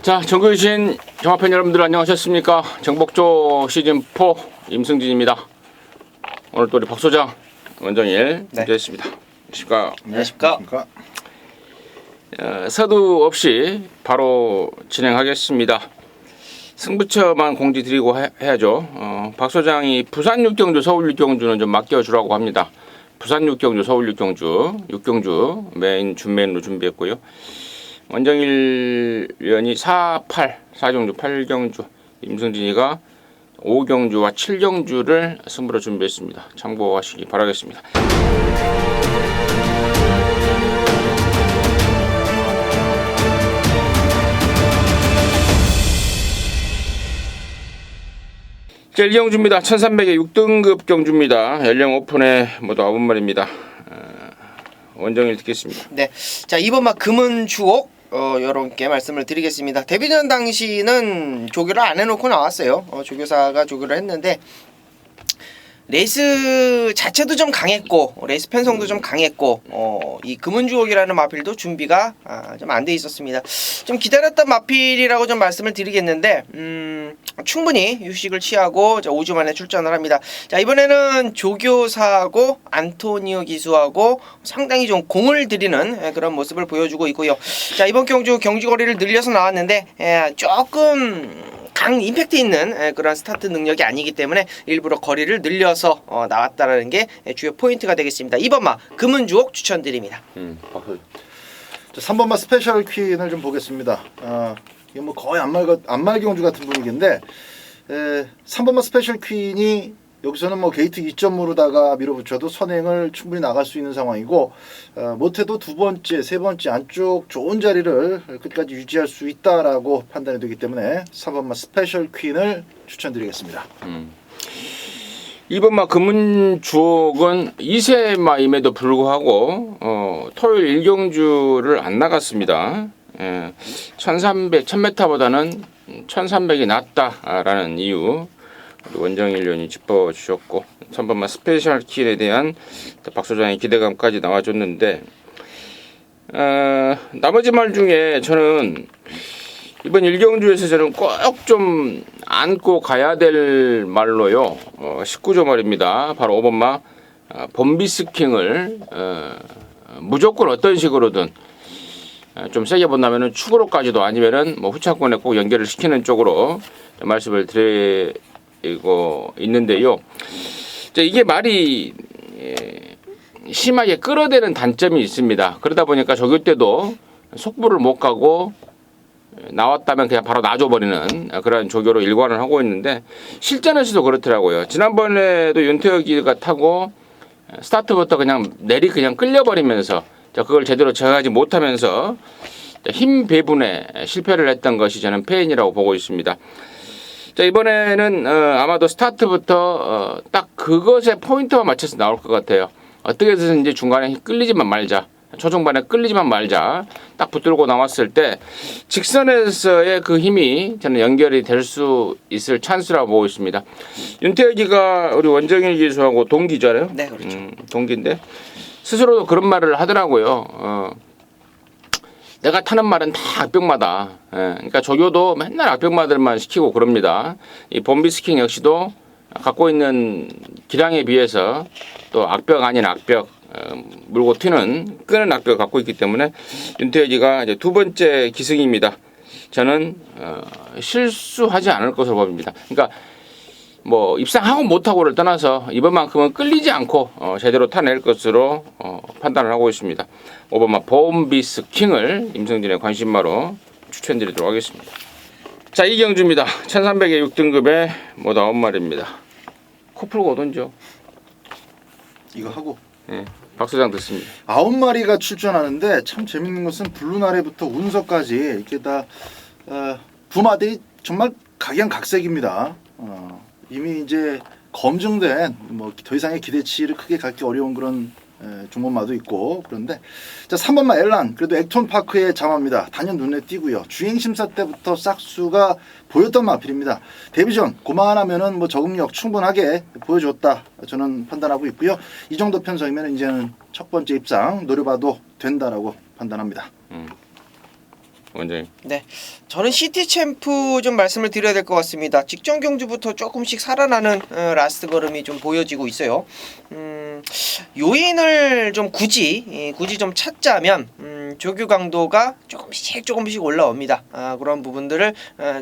자, 전국에 계신 정화팬 여러분들 안녕하셨습니까? 정복조 시즌4 임승진입니다. 오늘 또 우리 박 소장, 원정일 함께했습니다. 안녕하십니까? 서두 없이 바로 진행하겠습니다. 승부처만 공지 드리고 해야죠. 박 소장이 부산 6경주, 서울 6경주는 좀 맡겨주라고 합니다. 부산 6경주, 서울 6경주 메인 준메인으로 준비했고요. 원정일 위원이 4경주, 8경주, 임승진이가 5경주와 7경주를 승부로 준비했습니다. 참고하시기 바라겠습니다. 자, 1경주입니다. 1300의 6등급 경주입니다. 연령 오픈에 모두 9마리입니다. 원정일 듣겠습니다. 네, 자 이번 금은 주옥 여러분께 말씀을 드리겠습니다. 데뷔전 당시는 조교를 안 해놓고 나왔어요. 조교사가 조교를 했는데 레이스 자체도 좀 강했고 레이스 편성도 좀 강했고 이 금은주옥이라는 마필도 준비가 좀 안 돼 있었습니다. 좀 기다렸던 마필이라고 좀 말씀을 드리겠는데 충분히 휴식을 취하고 5주 만에 출전을 합니다. 자, 이번에는 조교사하고 안토니오 기수하고 상당히 좀 공을 들이는 그런 모습을 보여주고 있고요. 자, 이번 경주 경주거리를 늘려서 나왔는데 조금 임팩트 있는 그런 스타트 능력이 아니기 때문에 일부러 거리를 늘려서 나왔다라는 게 주요 포인트가 되겠습니다. 2번마 금은주옥 추천드립니다. 3번마 스페셜 퀸을 좀 보겠습니다. 이게 뭐 거의 안말 경주 같은 분위기인데 3번마 스페셜 퀸이 여기서는 뭐 게이트 2.5로다가 밀어붙여도 선행을 충분히 나갈 수 있는 상황이고 못해도 두 번째, 세 번째 안쪽 좋은 자리를 끝까지 유지할 수 있다라고 판단이 되기 때문에 3번마 스페셜 퀸을 추천드리겠습니다. 2번마 금은주옥은 2세마임에도 불구하고 토요일 1경주를 안 나갔습니다. 1300, 1000m보다는 1300이 낫다라는 이유 원정일 의원이 짚어주셨고 3번마 스페셜 킬에 대한 박 소장의 기대감까지 나와줬는데 나머지 말 중에 저는 이번 1경주에서 저는 꼭 좀 안고 가야 될 말로요 19조 말입니다. 바로 5번마 범비스킹을 무조건 어떤 식으로든 좀 세게 본다면은 축으로까지도 아니면은 뭐 후차권에 꼭 연결을 시키는 쪽으로 말씀을 드리고 있는데요. 이게 말이 심하게 끌어대는 단점이 있습니다. 그러다 보니까 조교 때도 속부를 못 가고 나왔다면 그냥 바로 놔줘버리는 그런 조교로 일관을 하고 있는데 실전에서도 그렇더라고요. 지난번에도 윤태혁이가 타고 스타트부터 그냥 그냥 끌려버리면서 그걸 제대로 제어하지 못하면서 힘 배분에 실패를 했던 것이 저는 패인이라고 보고 있습니다. 자, 이번에는 아마도 스타트부터 딱 그것에 포인트만 맞춰서 나올 것 같아요. 어떻게 해서든 이제 중간에 끌리지만 말자. 초중반에 끌리지만 말자. 딱 붙들고 나왔을 때 직선에서의 그 힘이 저는 연결이 될 수 있을 찬스라고 보고 있습니다. 윤태혁이가 우리 원정일 기수하고 동기잖아요. 네, 그렇죠. 동기인데 스스로도 그런 말을 하더라고요. 내가 타는 말은 다 악병마다. 그러니까 조교도 맨날 악병마들만 시키고 그럽니다. 이 범비스킹 역시도 갖고 있는 기량에 비해서 또 악벽 아닌 악벽 물고 튀는 끄는 악벽을 갖고 있기 때문에 윤태혁이가 이제 두 번째 기승입니다. 저는 실수하지 않을 것으로 봅니다. 그러니까 뭐 입상하고 못하고를 떠나서 이번만큼은 끌리지 않고 제대로 타낼 것으로 판단을 하고 있습니다. 5번마 범비스킹을 임성진의 관심마로 추천드리도록 하겠습니다. 자, 이경주입니다. 1300의 6등급에 모두 9마리입니다. 코 풀고 오던죠. 이거 하고 박 소장 듣습니다. 9마리가 출전하는데 참 재밌는 것은 블루나래부터 운석까지 이렇게 다 부마들이 정말 각양각색입니다. 이미 이제 검증된 뭐 더 이상의 기대치를 크게 갖기 어려운 그런 종목마도 있고 그런데 자 3번마 엘란 그래도 액톤파크의 자마입니다. 단연 눈에 띄고요. 주행심사 때부터 싹수가 보였던 마필입니다. 데뷔전 고만하면은 뭐 적응력 충분하게 보여줬다 저는 판단하고 있고요. 이 정도 편성이면 이제는 첫 번째 입상 노려봐도 된다라고 판단합니다. 원장님. 네, 저는 시티 챔프 좀 말씀을 드려야 될 것 같습니다. 직전 경주부터 조금씩 살아나는 라스트 걸음이 좀 보여지고 있어요. 요인을 좀 굳이 좀 찾자면 조교 강도가 조금씩 올라옵니다. 그런 부분들을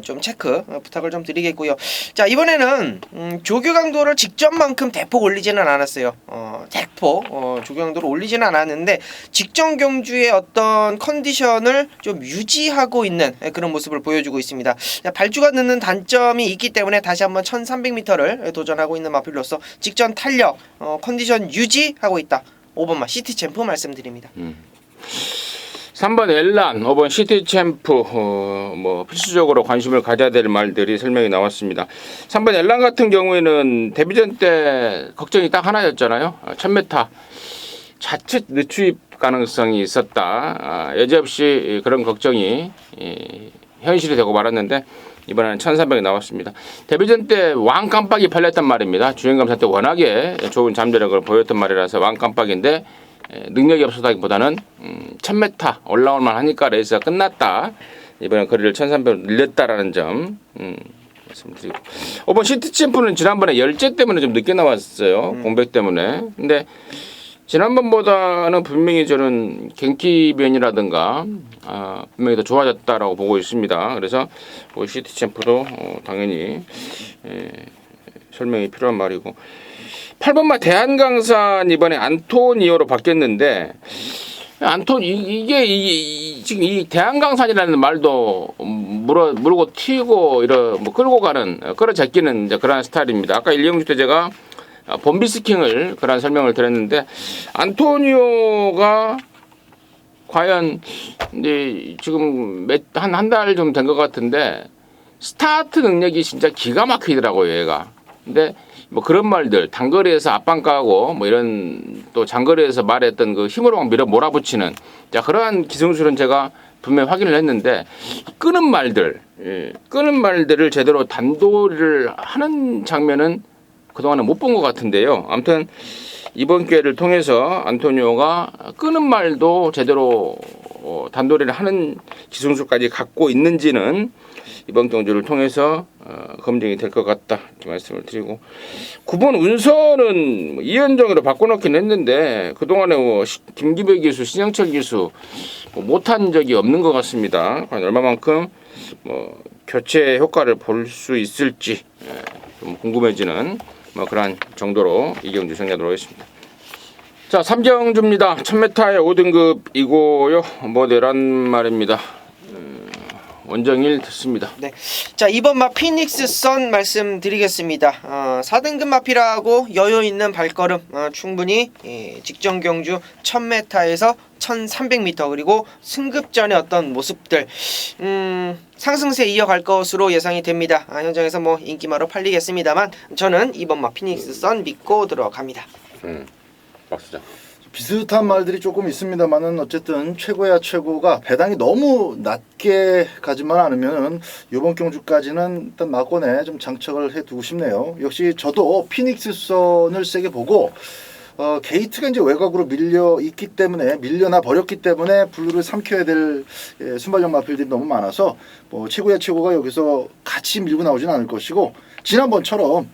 좀 체크 부탁을 좀 드리겠고요. 자, 이번에는 조교 강도를 직전만큼 대폭 올리지는 않았어요. 대폭 조교 강도를 올리지는 않았는데 직전 경주의 어떤 컨디션을 좀 유지하고 있는 그런 모습을 보여주고 있습니다. 자, 발주가 늦는 단점이 있기 때문에 다시 한번 1300m를 도전하고 있는 마필로서 직전 탄력 컨디션 유지하고 있다. 5번마 시티 챔프 말씀드립니다. 3번 엘란, 5번 시티 챔프 뭐 필수적으로 관심을 가져야 될 말들이 설명이 나왔습니다. 3번 엘란 같은 경우에는 데뷔전 때 걱정이 딱 하나였잖아요. 1000m 자칫 늦추입 가능성이 있었다. 여지없이 그런 걱정이 현실이 되고 말았는데 이번에는 1300이 나왔습니다. 데뷔전 때 왕 깜빡이 팔렸단 말입니다. 주행감사 때 워낙에 좋은 잠재력을 보였던 말이라서 왕 깜빡인데 능력이 없었다기보다는 1000m 올라올만 하니까 레이스가 끝났다. 이번에 거리를 1300으로 늘렸다라는 점 말씀드리고 5번 시티 챔프는 지난번에 열제 때문에 좀 늦게 나왔어요. 공백 때문에. 근데 지난번보다는 분명히 저는 경기면이라든가 분명히 더 좋아졌다라고 보고 있습니다. 그래서 시티 챔프도 당연히 설명이 필요한 말이고 8번마 대한강산 이번에 안토니오로 바뀌었는데 이게 지금 이 대한강산이라는 말도 물고 튀고 뭐 끌고 가는 끌어제끼는 이제 그런 스타일입니다. 아까 일경주 때 제가 범비스킹을 그런 설명을 드렸는데 안토니오가 과연 이제 지금 한 달 좀 된 것 같은데 스타트 능력이 진짜 기가 막히더라고요, 얘가. 근데 뭐 그런 말들 단거리에서 앞방 까고 뭐 이런 또 장거리에서 말했던 그 힘으로 막 밀어 몰아붙이는 자 그러한 기술은 제가 분명히 확인을 했는데 끄는 말들을 제대로 단도리를 하는 장면은 그동안은 못 본 것 같은데요. 아무튼 이번 기회를 통해서 안토니오가 끄는 말도 제대로 단도리를 하는 기술까지 갖고 있는지는 이번 경주를 통해서 검증이 될 것 같다 이렇게 말씀을 드리고 9번 운선은 이현정으로 바꿔놓긴 했는데 그동안에 김기배 기수, 신영철 기수 못한 적이 없는 것 같습니다. 얼마만큼 교체 효과를 볼 수 있을지 좀 궁금해지는 그러한 정도로 이 경주 정리하도록 하겠습니다. 자, 3경주입니다. 1000m의 5등급이고요. 모델한 말입니다. 원정일 듣습니다. 네, 자 이번 마 피닉스 선 말씀드리겠습니다. 4등급 마피라고 여유 있는 발걸음 충분히 직전 경주 1000m에서 1300m 그리고 승급전의 어떤 모습들 상승세 이어갈 것으로 예상이 됩니다. 현장에서 뭐 인기마로 팔리겠습니다만 저는 이번 마 피닉스 선 믿고 들어갑니다. 박수장. 비슷한 말들이 조금 있습니다만은 어쨌든 최고야 최고가 배당이 너무 낮게 가지만 않으면은 이번 경주까지는 일단 막권에 좀 장착을 해두고 싶네요. 역시 저도 피닉스 선을 세게 보고 게이트가 이제 외곽으로 밀려나 버렸기 때문에 블루를 삼켜야 될 순발력 마필들이 너무 많아서 뭐 최고야 최고가 여기서 같이 밀고 나오진 않을 것이고 지난번처럼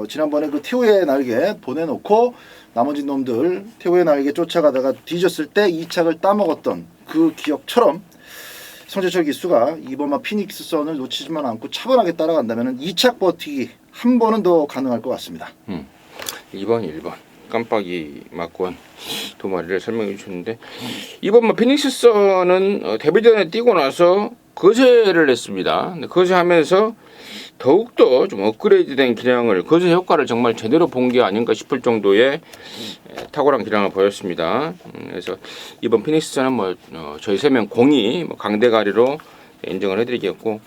지난번에 그 태우의 날개 보내놓고 나머지 놈들 태우의 날개 쫓아가다가 뒤졌을 때 2착을 따먹었던 그 기억처럼 성재철 기수가 이번만 피닉스 선을 놓치지만 않고 차분하게 따라간다면 2착 버티기 한 번은 더 가능할 것 같습니다. 2번 1번 깜빡이 막권 두 마리를 설명해 주셨는데 이번 피닉스 선은 데뷔전에 뛰고 나서 거세를 했습니다. 거세하면서 더욱더 좀 업그레이드된 기량을 거세 효과를 정말 제대로 본 게 아닌가 싶을 정도의 탁월한 기량을 보였습니다. 그래서 이번 피닉스전은 저희 3명 공이 강대가리로 인정을 해드리겠고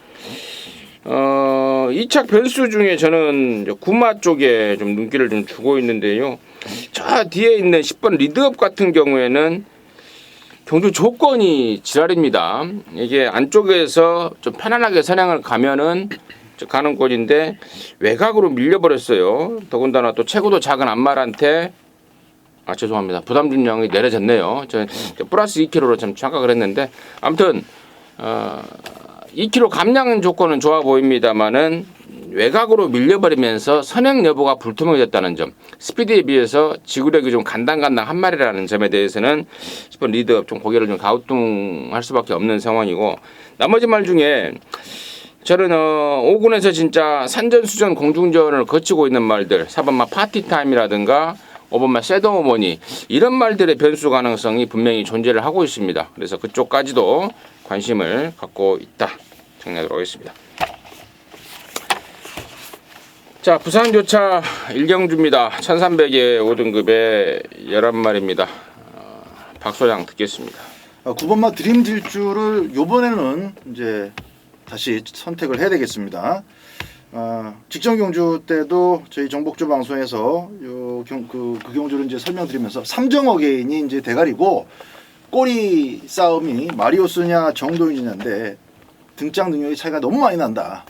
2착 변수 중에 저는 구마 쪽에 좀 눈길을 좀 주고 있는데요. 저 뒤에 있는 10번 리드업 같은 경우에는 경주 조건이 지랄입니다. 이게 안쪽에서 좀 편안하게 선행을 가면은 가는 꼴인데 외곽으로 밀려버렸어요. 더군다나 또 체구도 작은 안말한테 죄송합니다. 부담 중량이 내려졌네요. 저 플러스 2kg로 좀 착각을 했는데 아무튼 2km 감량 조건은 좋아 보입니다만은 외곽으로 밀려버리면서 선행 여부가 불투명해졌다는 점, 스피드에 비해서 지구력이 좀 간당간당 한 마리라는 점에 대해서는 10번 리드업 좀 고개를 좀 가우뚱할 수밖에 없는 상황이고, 나머지 말 중에 저는 5군에서 진짜 산전수전 공중전을 거치고 있는 말들, 4번마 파티타임이라든가 5번마 섀도우머니, 이런 말들의 변수 가능성이 분명히 존재를 하고 있습니다. 그래서 그쪽까지도 관심을 갖고 있다 정리하도록 하겠습니다. 자, 부산교차 일경주입니다. 1300의 5등급에 11마리입니다. 박 소장 듣겠습니다. 9번마 드림 질주를 요번에는 이제 다시 선택을 해야 되겠습니다. 직전 경주 때도 저희 정복주 방송에서 그 경주를 이제 설명드리면서 삼정어게인이 이제 대가리고 꼬리 싸움이 마리오스냐 정도이냐인데 등장 능력의 차이가 너무 많이 난다.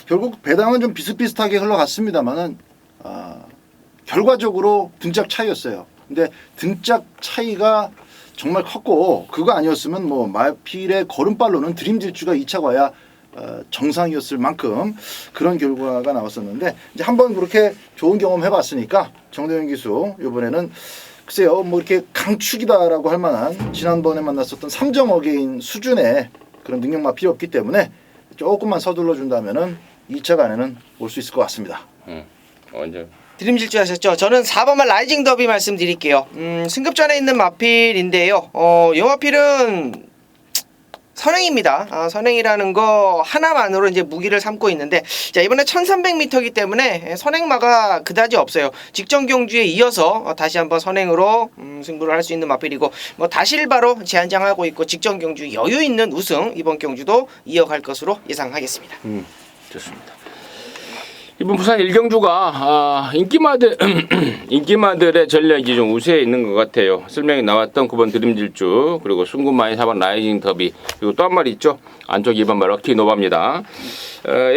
결국 배당은 좀 비슷비슷하게 흘러갔습니다만은 결과적으로 등짝 차이였어요. 근데 등짝 차이가 정말 컸고, 그거 아니었으면 뭐 마필의 걸음발로는 드림 질주가 2차 가야 정상이었을 만큼 그런 결과가 나왔었는데, 이제 한번 그렇게 좋은 경험 해봤으니까 정대현 기수 이번에는 글쎄요, 뭐 이렇게 강축이다라고 할 만한 지난번에 만났었던 삼정어게인 수준의 그런 능력만 필요 없기 때문에 조금만 서둘러 준다면은 2차 간에는 올 수 있을 것 같습니다. 언제? 드림 질주 하셨죠? 저는 4번만 라이징 더비 말씀드릴게요. 승급전에 있는 마필인데요. 이 마필은 선행입니다. 선행이라는 거 하나만으로 이제 무기를 삼고 있는데, 자, 이번에 1300m이기 때문에 선행마가 그다지 없어요. 직전 경주에 이어서 다시 한번 선행으로 승부를 할 수 있는 마필이고, 뭐 다실바로 재한장하고 있고, 직전 경주 여유 있는 우승 이번 경주도 이어갈 것으로 예상하겠습니다. 좋습니다. 이번 부산 일경주가 인기마들의 전략이 좀 우세해 있는 것 같아요. 설명이 나왔던 9번 드림질주, 그리고 순군마인 4번 라이징 더비, 그리고 또 한 마리 있죠. 안쪽 2번 럭키 노바입니다.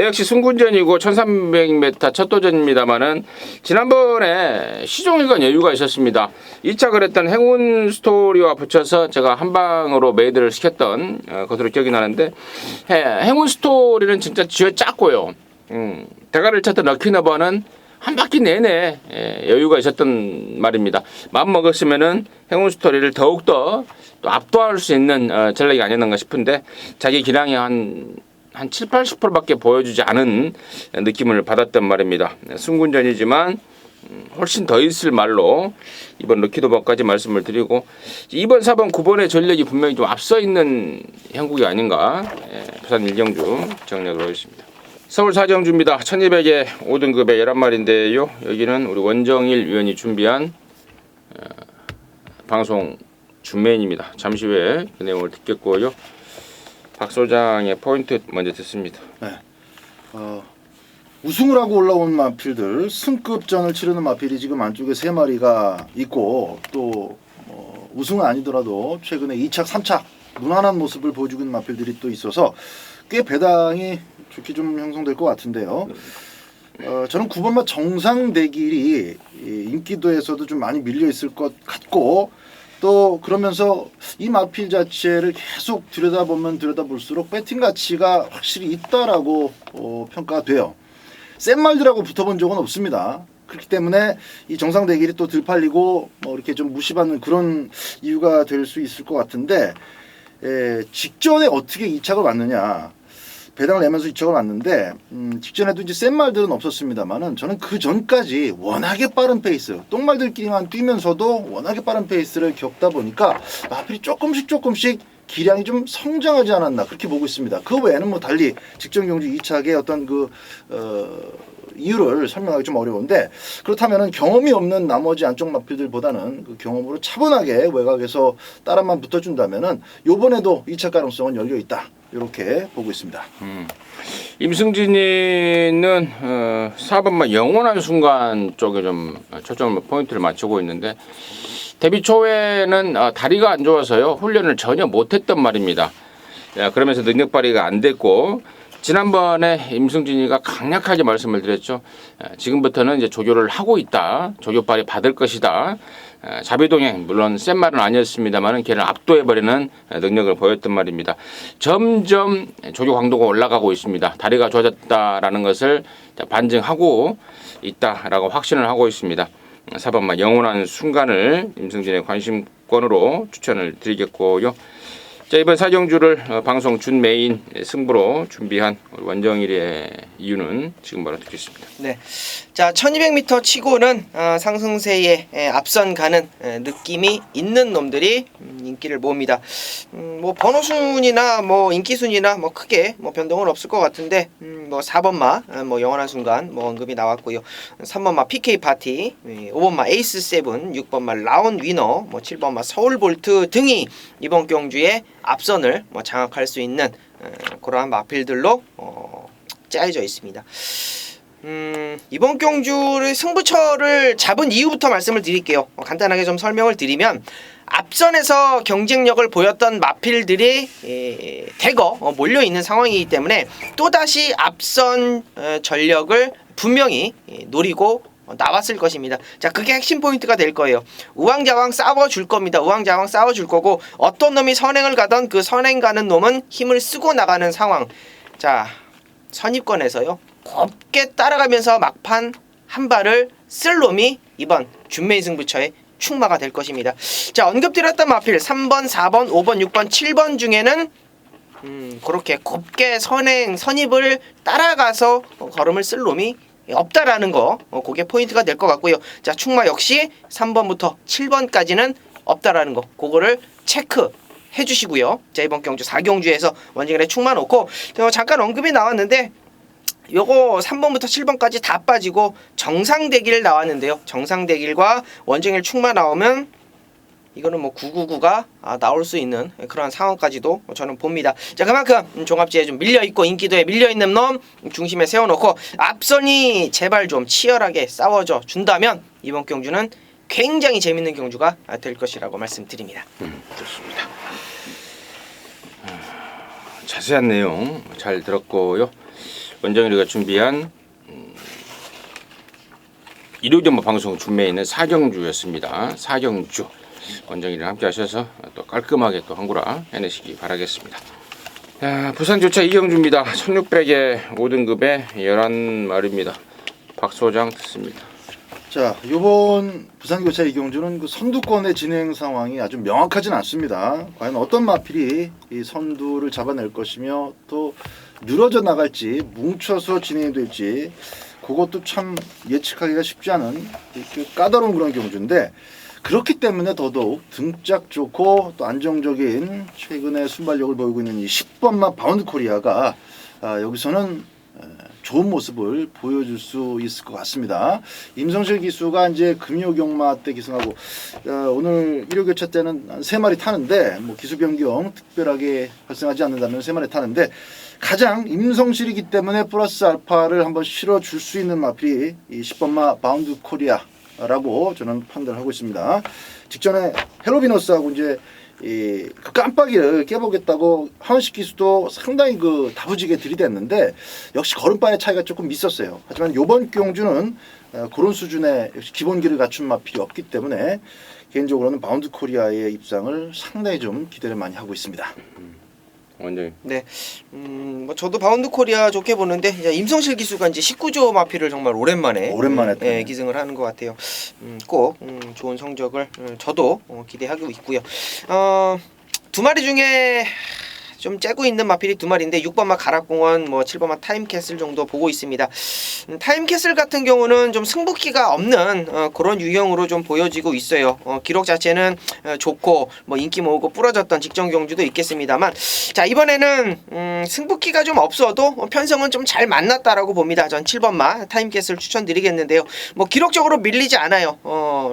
역시 순군전이고 1300m 첫 도전입니다만은 지난번에 시종일관 여유가 있었습니다. 2차 그랬던 행운 스토리와 붙여서 제가 한 방으로 메이드를 시켰던 것으로 기억이 나는데, 행운 스토리는 진짜 쥐어 짰고요. 대가를 쳤던 럭키너버는 한 바퀴 내내 여유가 있었던 말입니다. 마음 먹었으면은 행운 스토리를 더욱더 또 압도할 수 있는 전략이 아니었는가 싶은데, 자기 기량이 한 7, 80%밖에 보여주지 않은 느낌을 받았단 말입니다. 순군전이지만 훨씬 더 있을 말로 이번 럭키너버까지 말씀을 드리고, 2번, 4번, 9번의 전력이 분명히 좀 앞서 있는 형국이 아닌가, 부산 일경주 정리하도록 하겠습니다. 서울 사정주입니다. 1200에 5등급의 11마리인데요. 여기는 우리 원정일 위원이 준비한 방송 준메인입니다. 잠시 후에 그 내용을 듣겠고요. 박 소장의 포인트 먼저 듣습니다. 네. 우승을 하고 올라온 마필들, 승급전을 치르는 마필이 지금 안쪽에 3마리가 있고, 또 우승은 아니더라도 최근에 2착, 3착 무난한 모습을 보여주고 있는 마필들이 또 있어서 꽤 배당이 좋게 좀 형성될 것 같은데요. 저는 9번마 정상대길이 인기도에서도 좀 많이 밀려 있을 것 같고, 또 그러면서 이 마필 자체를 계속 들여다보면 들여다볼수록 배팅 가치가 확실히 있다라고 평가가 돼요. 센 말들하고 붙어본 적은 없습니다. 그렇기 때문에 이 정상대길이 또 들팔리고 뭐 이렇게 좀 무시받는 그런 이유가 될 수 있을 것 같은데, 직전에 어떻게 2착을 맞느냐, 배당을 내면서 2착을 맞는데, 직전에도 이제 센 말들은 없었습니다만은 저는 그 전까지 워낙에 빠른 페이스, 똥말들끼리만 뛰면서도 워낙에 빠른 페이스를 겪다 보니까 마필이 조금씩 기량이 좀 성장하지 않았나, 그렇게 보고 있습니다. 그 외에는 뭐 달리 직전 경주 2착의 어떤 이유를 설명하기 좀 어려운데, 그렇다면은 경험이 없는 나머지 안쪽 마필들보다는 그 경험으로 차분하게 외곽에서 따라만 붙어준다면은 요번에도 2차 가능성은 열려 있다, 이렇게 보고 있습니다. 임승진이는 4번만 영원한 순간 쪽에 좀 초점을 포인트를 맞추고 있는데, 데뷔 초에는 다리가 안 좋아서요 훈련을 전혀 못했단 말입니다. 그러면서 능력 발휘가 안 됐고, 지난번에 임승진이가 강력하게 말씀을 드렸죠. 지금부터는 이제 조교를 하고 있다, 조교 발휘 받을 것이다, 자비동행 물론 센 말은 아니었습니다만 걔를 압도해버리는 능력을 보였단 말입니다. 점점 조교 강도가 올라가고 있습니다. 다리가 좋아졌다라는 것을 반증하고 있다라고 확신을 하고 있습니다. 4번마 영원한 순간을 임승진의 관심권으로 추천을 드리겠고요. 자, 이번 사경주를 방송 준메인 승부로 준비한 우리 원정일의 이유는 지금 바로 듣겠습니다. 네. 자, 1200m 치고는 상승세에 앞선 가는 느낌이 있는 놈들이 인기를 모읍니다. 뭐 번호 순이나 뭐 인기 순이나 뭐 크게 뭐 변동은 없을 것 같은데 뭐 4번마 뭐 영원한 순간 뭐 언급이 나왔고요. 3번마 PK 파티, 5번마 에이스 세븐, 6번마 라운 위너, 뭐 7번마 서울 볼트 등이 이번 경주에 앞선을 뭐 장악할 수 있는 그러한 마필들로 짜여져 있습니다. 이번 경주를 승부처를 잡은 이유부터 말씀을 드릴게요. 간단하게 좀 설명을 드리면 앞선에서 경쟁력을 보였던 마필들이 대거 몰려있는 상황이기 때문에 또다시 앞선 전력을 분명히 노리고 나왔을 것입니다. 자, 그게 핵심 포인트가 될 거예요. 우왕좌왕 싸워줄 겁니다. 우왕좌왕 싸워줄 거고 어떤 놈이 선행을 가던 그 선행 가는 놈은 힘을 쓰고 나가는 상황. 자, 선입권에서요 곱게 따라가면서 막판 한 발을 쓸 놈이 이번 준메인 승부처의 축마가 될 것입니다. 자, 언급드렸던 마필 3번, 4번, 5번, 6번, 7번 중에는 그렇게 곱게 선입을 따라가서 걸음을 쓸 놈이 없다라는 거, 그게 포인트가 될 것 같고요. 자, 축마 역시 3번부터 7번까지는 없다라는 거, 그거를 체크 해주시고요. 자, 이번 경주 4경주에서 원정일의 축마 놓고 잠깐 언급이 나왔는데 요거 3번부터 7번까지 다 빠지고 정상대길 나왔는데요. 정상대길과 원정일 축마 나오면 이거는 뭐 999가 나올 수 있는 그런 상황까지도 저는 봅니다. 자, 그만큼 종합지에 좀 밀려있고 인기도에 밀려있는 놈 중심에 세워놓고 앞선이 제발 좀 치열하게 싸워줘 준다면 이번 경주는 굉장히 재밌는 경주가 될 것이라고 말씀드립니다. 좋습니다. 자세한 내용 잘 들었고요. 원정일이가 준비한 일요일 방송 준비에는 사경주였습니다. 사경주 원정일이랑 함께 하셔서 또 깔끔하게 또 한구라 해내시기 바라겠습니다. 자, 부산조차 이경주입니다. 1600에 5등급에 11마리입니다. 박소장 듣습니다. 자, 이번 부산교차 이경주는 그 선두권의 진행 상황이 아주 명확하진 않습니다. 과연 어떤 마필이 이 선두를 잡아낼 것이며 또 늘어져 나갈지 뭉쳐서 진행이 될지 그것도 참 예측하기가 쉽지 않은 까다로운 그런 경주인데 그렇기 때문에 더더욱 등짝 좋고 또 안정적인 최근의 순발력을 보이고 있는 이 10번마 바운드 코리아가 여기서는 좋은 모습을 보여줄 수 있을 것 같습니다. 임성실 기수가 이제 금요경마 때 기승하고 오늘 1호 교차 때는 한 3마리 타는데 뭐 기수 변경 특별하게 발생하지 않는다면 3마리 타는데 가장 임성실이기 때문에 플러스 알파를 한번 실어줄 수 있는 마필이 이 10번마 바운드 코리아라고 저는 판단을 하고 있습니다. 직전에 헬로비너스하고 이제 그 깜빡이를 깨보겠다고 하원식 기수도 상당히 그 다부지게 들이댔는데 역시 걸음바의 차이가 조금 있었어요. 하지만 이번 경주는 그런 수준의 역시 기본기를 갖춘 마필이 없기 때문에 개인적으로는 바운드 코리아의 입상을 상당히 좀 기대를 많이 하고 있습니다. 원정일. 네, 뭐 저도 바운드 코리아 좋게 보는데 임성실 기수가 이제 19조 마필을 정말 오랜만에 기승을 하는 것 같아요. 꼭 좋은 성적을 저도 기대하고 있고요. 두 마리 중에 좀 째고 있는 마필이 두 마리인데 6번마 가락공원, 뭐 7번마 타임캐슬 정도 보고 있습니다. 타임캐슬 같은 경우는 좀 승부기가 없는 그런 유형으로 좀 보여지고 있어요. 기록 자체는 좋고 뭐 인기 모으고 부러졌던 직전 경주도 있겠습니다만 자, 이번에는 승부기가 좀 없어도 편성은 좀 잘 만났다라고 봅니다. 전 7번마 타임캐슬 추천드리겠는데요. 뭐 기록적으로 밀리지 않아요.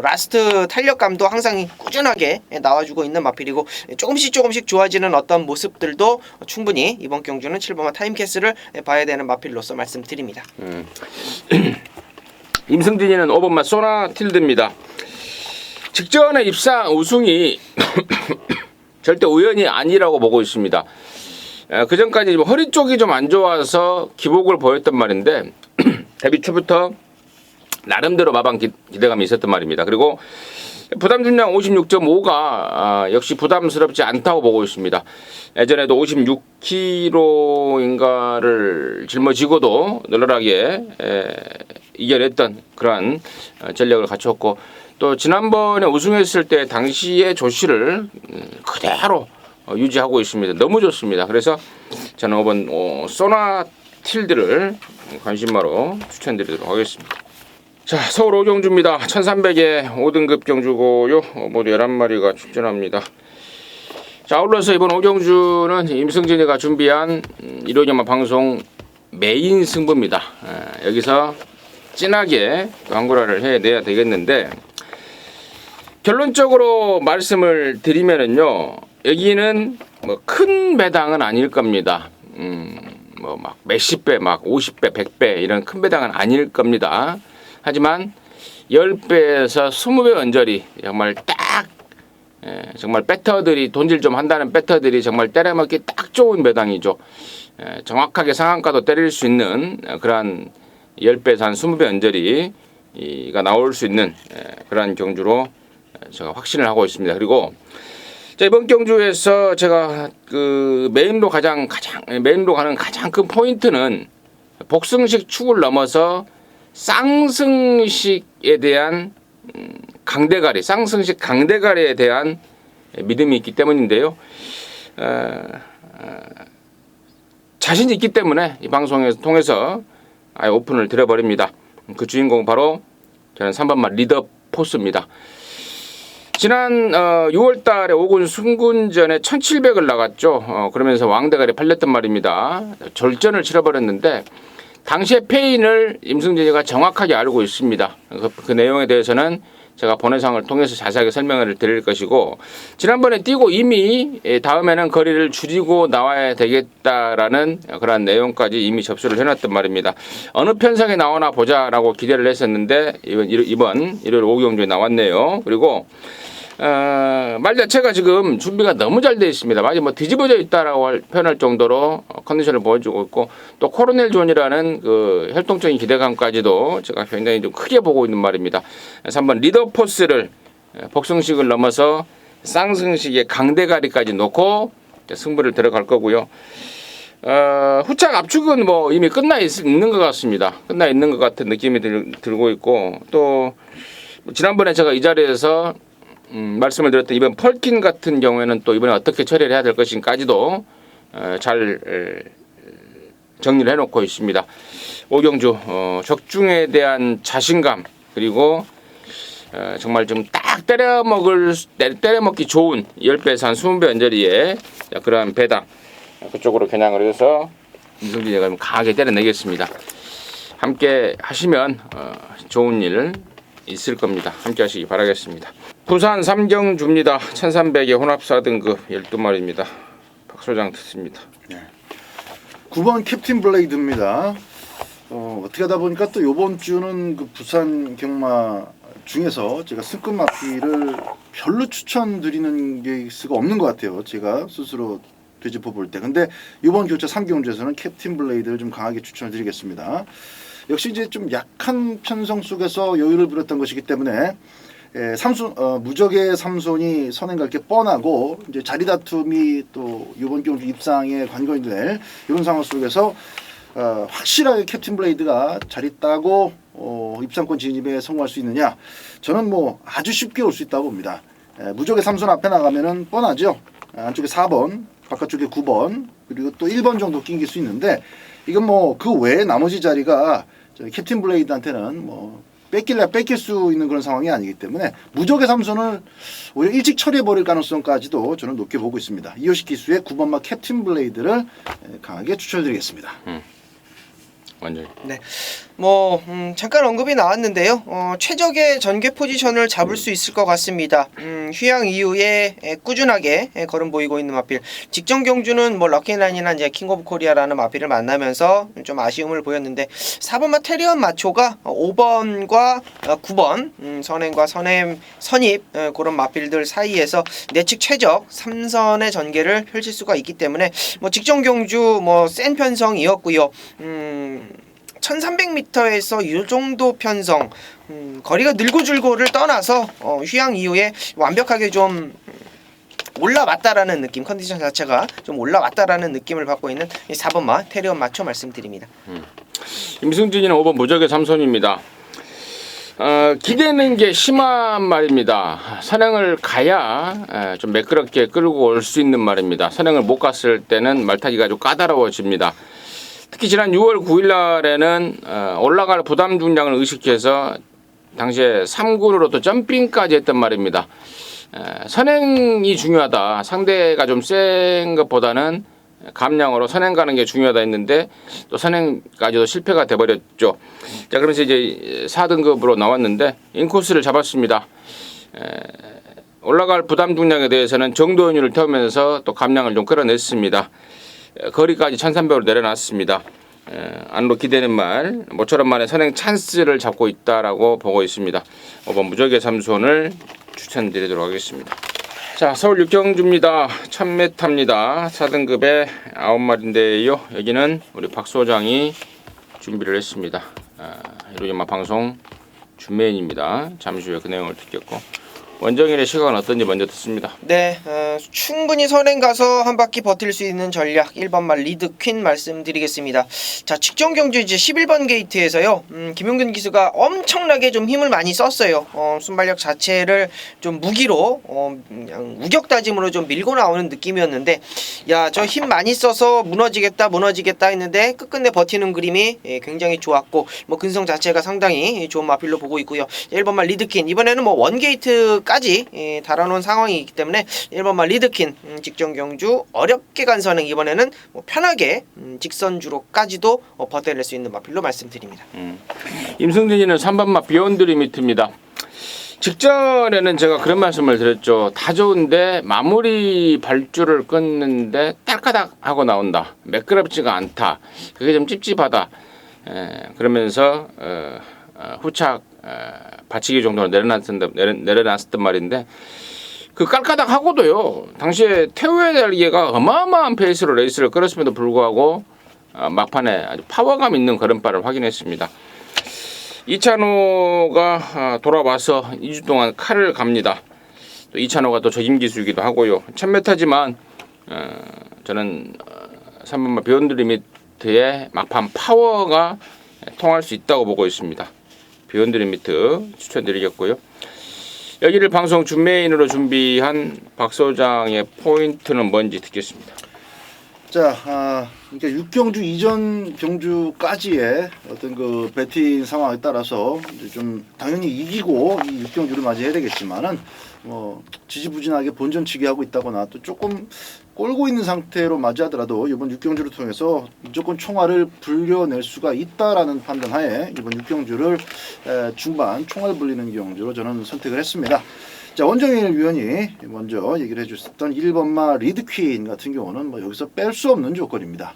라스트 탄력감도 항상 꾸준하게 나와주고 있는 마필이고 조금씩 좋아지는 어떤 모습들도 충분히 이번 경주는 7번마 타임캐슬을 봐야 되는 마필로서 말씀드립니다. 임승진이는 5번마 소나틸드입니다. 직전에 입상 우승이 절대 우연이 아니라고 보고 있습니다. 그 전까지 허리 쪽이 좀 안 좋아서 기복을 보였단 말인데 데뷔 초부터 나름대로 마방 기대감이 있었단 말입니다. 그리고 부담 중량 56.5가 역시 부담스럽지 않다고 보고 있습니다. 예전에도 56kg인가를 짊어지고도 널널하게 이겨냈던 그러한 전력을 갖췄고, 또 지난번에 우승했을 때 당시의 조시를 그대로 유지하고 있습니다. 너무 좋습니다. 그래서 저는 이번 소나틸드를 관심마로 추천드리도록 하겠습니다. 자, 서울 오경주입니다. 1300에 5등급 경주고요. 모두 11마리가 출전합니다. 자, 아울러서 이번 오경주는 임승진이가 준비한 일요일마 방송 메인 승부입니다. 여기서 진하게 광고라를 해내야 되겠는데, 결론적으로 말씀을 드리면은요, 여기는 뭐 큰 배당은 아닐 겁니다. 뭐 막 몇십 배, 막 50배, 100배 이런 큰 배당은 아닐 겁니다. 하지만 10배에서 20배 언저리, 정말 딱 정말 배터들이 돈질 좀 한다는 배터들이 정말 때려먹기 딱 좋은 배당이죠. 정확하게 상한가도 때릴 수 있는 그러한 10배에서 한 20배 언저리가 나올 수 있는 그러한 경주로 제가 확신을 하고 있습니다. 그리고 이번 경주에서 제가 그 메인로 가는 가장 큰 포인트는 복승식 축을 넘어서 쌍승식에 대한 강대가리, 쌍승식 강대가리에 대한 믿음이 있기 때문인데요. 자신이 있기 때문에 이 방송을 통해서 아예 오픈을 드려버립니다. 그 주인공 바로 저는 3번마 리더 포스입니다. 지난 6월 달에 오군 승군전에 1700을 나갔죠. 그러면서 왕대가리 팔렸단 말입니다. 절전을 치러버렸는데 당시의 패인을 임승진이가 정확하게 알고 있습니다. 그 내용에 대해서는 제가 본회상을 통해서 자세하게 설명을 드릴 것이고, 지난번에 뛰고 이미 다음에는 거리를 줄이고 나와야 되겠다라는 그런 내용까지 이미 접수를 해놨단 말입니다. 어느 편성에 나오나 보자라고 기대를 했었는데 이번 일요일 오경주에 나왔네요. 그리고 말 자체가 지금 준비가 너무 잘 되어 있습니다. 마치 뭐 뒤집어져 있다라고 표현할 정도로 컨디션을 보여주고 있고, 또 코로넬 존이라는 그 혈통적인 기대감까지도 제가 굉장히 좀 크게 보고 있는 말입니다. 그래서 한번 리더 포스를 복승식을 넘어서 쌍승식의 강대가리까지 놓고 승부를 들어갈 거고요. 후착 압축은 뭐 이미 끝나 있는 것 같습니다. 끝나 있는 것 같은 느낌이 들고 있고, 또 지난번에 제가 이 자리에서 말씀을 드렸던 이번 펄킨 같은 경우에는 또 이번에 어떻게 처리를 해야 될 것인까지도 잘 정리를 해놓고 있습니다. 오경주 적중에 대한 자신감, 그리고 정말 좀 딱 때려먹기 좋은 10배에서 한 20배 언저리의 그러한 배당, 그쪽으로 겨냥을 해서 임승진이가 강하게 때려내겠습니다. 함께 하시면 좋은 일 있을 겁니다. 함께 하시기 바라겠습니다. 부산 삼경주입니다. 1300의 혼합 4등급 12마리입니다. 박 소장 듣습니다. 네. 9번 캡틴 블레이드입니다. 어떻게 하다 보니까 또 이번 주는 그 부산 경마 중에서 제가 승급 마피를 별로 추천드리는 케이스가 없는 것 같아요. 제가 스스로 되짚어 볼 때. 근데 이번 교차 3경주에서는 캡틴 블레이드를 좀 강하게 추천을 드리겠습니다. 역시 이제 좀 약한 편성 속에서 여유를 부렸던 것이기 때문에 무적의 삼손이 선행 갈 게 뻔하고, 이제 자리 다툼이 또 이번 경주 입상에 관건이 될 이런 상황 속에서 확실하게 캡틴 블레이드가 자리 따고 입상권 진입에 성공할 수 있느냐, 저는 뭐 아주 쉽게 올 수 있다고 봅니다. 무적의 삼손 앞에 나가면은 뻔하죠. 안쪽에 4번, 바깥쪽에 9번, 그리고 또 1번 정도 낑길 수 있는데, 이건 뭐 그 외에 나머지 자리가 캡틴 블레이드한테는 뭐 뺏길 수 있는 그런 상황이 아니기 때문에 무적의 삼손을 오히려 일찍 처리해버릴 가능성까지도 저는 높게 보고 있습니다. 이호식 기수의 9번마 캡틴 블레이드를 강하게 추천드리겠습니다. 완전히. 네. 뭐 잠깐 언급이 나왔는데요. 최적의 전개 포지션을 잡을 수 있을 것 같습니다. 휴양 이후에 꾸준하게 걸음 보이고 있는 마필. 직전 경주는 뭐 럭키나인이나 이제 킹 오브 코리아라는 마필을 만나면서 좀 아쉬움을 보였는데, 4번마 테리언 마초가 5번과 9번 선행과 선입 그런 마필들 사이에서 내측 최적 3선의 전개를 펼칠 수가 있기 때문에 뭐 직전 경주 뭐 센 편성이었고요. 1300m에서 이 정도 편성, 거리가 늘고 줄고를 떠나서 휴양 이후에 완벽하게 좀 올라왔다라는 느낌, 컨디션 자체가 좀 올라왔다라는 느낌을 받고 있는 이 4번마 테리온 마초 말씀드립니다. 임승진이는 5번 무적의 삼손입니다. 기대는 게 심한 말입니다. 선행을 가야 좀 매끄럽게 끌고 올 수 있는 말입니다. 선행을 못 갔을 때는 말타기가 좀 까다로워집니다. 특히 지난 6월 9일 날에는 올라갈 부담 중량을 의식해서 당시에 3군으로 또 점핑까지 했단 말입니다. 선행이 중요하다. 상대가 좀 센 것보다는 감량으로 선행 가는 게 중요하다 했는데 또 선행까지도 실패가 돼버렸죠. 자, 그러면서 이제 4등급으로 나왔는데 인코스를 잡았습니다. 올라갈 부담 중량에 대해서는 정도연유를 태우면서 또 감량을 좀 끌어냈습니다. 거리까지 1300으로 내려놨습니다. 안으로 기대는 말, 모처럼 만에 선행 찬스를 잡고 있다라고 보고 있습니다. 5번 무적의 삼손을 추천드리도록 하겠습니다. 자, 서울 육경주입니다. 1000m입니다. 4등급에 9마리인데요. 여기는 우리 박 소장이 준비를 했습니다. 이로저마 방송 준메인입니다. 잠시 후에 그 내용을 듣겠고 원정일의 시각은 어떤지 먼저 듣습니다. 네, 충분히 선행 가서 한 바퀴 버틸 수 있는 전략 1번말 리드 퀸 말씀드리겠습니다. 자, 직전 경주 이제 11번 게이트에서요. 김용균 기수가 엄청나게 좀 힘을 많이 썼어요. 순발력 자체를 좀 무기로 그냥 우격다짐으로 좀 밀고 나오는 느낌이었는데, 야, 저 힘 많이 써서 무너지겠다 했는데 끝끝내 버티는 그림이 굉장히 좋았고, 뭐 근성 자체가 상당히 좋은 마필로 보고 있고요. 1번말 리드 퀸 이번에는 뭐 원 게이트 까지 달아놓은 상황이기 때문에 1번말 리드킨 직전 경주 어렵게 간 선행 이번에는 뭐 편하게 직선주로까지도 버텨낼 수 있는 마필로 말씀드립니다. 임승진이는 3번마 비욘드 리미트입니다. 직전에는 제가 그런 말씀을 드렸죠. 다 좋은데 마무리 발주를 끊는데 딸까닥 하고 나온다. 매끄럽지가 않다. 그게 좀 찝찝하다. 그러면서 후착 받치기 정도로 내려놨었단 말인데 그 깔까닥 하고도요. 당시에 태우의 달리기가 어마어마한 페이스로 레이스를 끌었음에도 불구하고 막판에 아주 파워감 있는 걸음발을 확인했습니다. 이찬호가 돌아와서 2주 동안 칼을 갑니다. 또 이찬호가 또 적임 기수이기도 하고요. 1000m지만 저는 3번마 비욘드 리미트의 막판 파워가 통할 수 있다고 보고 있습니다. 비욘드 리미트 추천드리겠고요. 여기를 방송 준메인으로 준비한 박 소장의 포인트는 뭔지 듣겠습니다. 자, 그러니까 6경주 이전 경주까지의 어떤 그 배팅 상황에 따라서 이제 좀 당연히 이기고 이 6경주를 맞이해야 되겠지만은 뭐 지지부진하게 본전치기 하고 있다거나 또 조금 꼴고 있는 상태로 맞이하더라도 이번 6경주를 통해서 무조건 총알을 불려낼 수가 있다라는 판단하에 이번 6경주를 중반 총알 불리는 경주로 저는 선택을 했습니다. 자, 원정일 위원이 먼저 얘기를 해주셨던 1번마 리드퀸 같은 경우는 뭐 여기서 뺄 수 없는 조건입니다.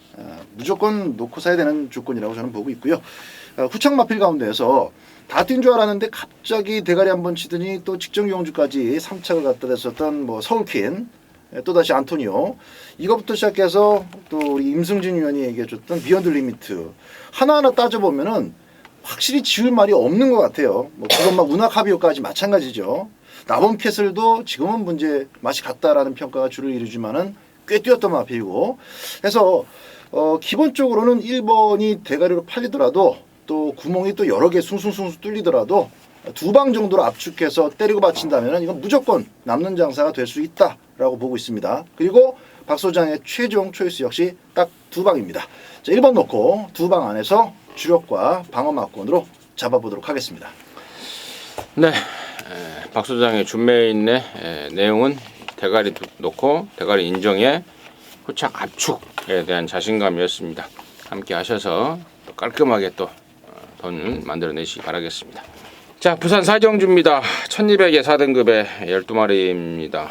무조건 놓고 사야 되는 조건이라고 저는 보고 있고요. 후착 마필 가운데에서 다 뛴 줄 알았는데 갑자기 대가리 한번 치더니 또 직전 경주까지 3착을 갖다 댔었던 뭐 서울퀸, 또다시 안토니오, 이것부터 시작해서 또 우리 임승진 위원이 얘기해줬던 비욘드 리미트 하나하나 따져보면은 확실히 지울 말이 없는 것 같아요. 뭐 그건 막 운하카비오까지 마찬가지죠. 나범 캐슬도 지금은 문제 맛이 같다라는 평가가 주를 이루지만은 꽤 뛰었던 마필이고, 해서 기본적으로는 1번이 대가리로 팔리더라도 또 구멍이 또 여러 개 숭숭숭 뚫리더라도 두 방 정도로 압축해서 때리고 받친다면 이건 무조건 남는 장사가 될 수 있다라고 보고 있습니다. 그리고 박 소장의 최종 초이스 역시 딱 두 방입니다. 자, 1번 놓고 두 방 안에서 주력과 방어 막권으로 잡아보도록 하겠습니다. 네, 박 소장의 준메인의 내용은 대가리 놓고 대가리 인정에 후착 압축에 대한 자신감이었습니다. 함께 하셔서 또 깔끔하게 또 돈 만들어내시기 바라겠습니다. 자, 부산 사경주입니다. 1200의 4등급에 12마리입니다.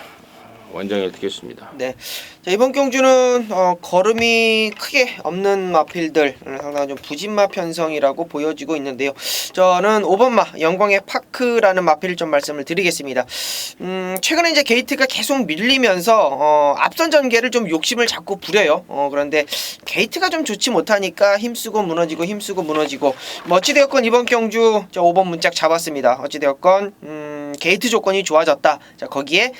원정일 듣겠습니다. 네. 자, 이번 경주는 걸음이 크게 없는 마필들 상당히 좀 부진마 편성이라고 보여지고 있는데요. 저는 5번마 영광의 파크라는 마필을 좀 말씀을 드리겠습니다. 최근에 이제 게이트가 계속 밀리면서 앞선 전개를 좀 욕심을 자꾸 부려요. 그런데 게이트가 좀 좋지 못하니까 힘쓰고 무너지고 뭐 어찌되었건 이번 경주 저 5번 문짝 잡았습니다. 어찌되었건 게이트 조건이 좋아졌다. 자, 거기에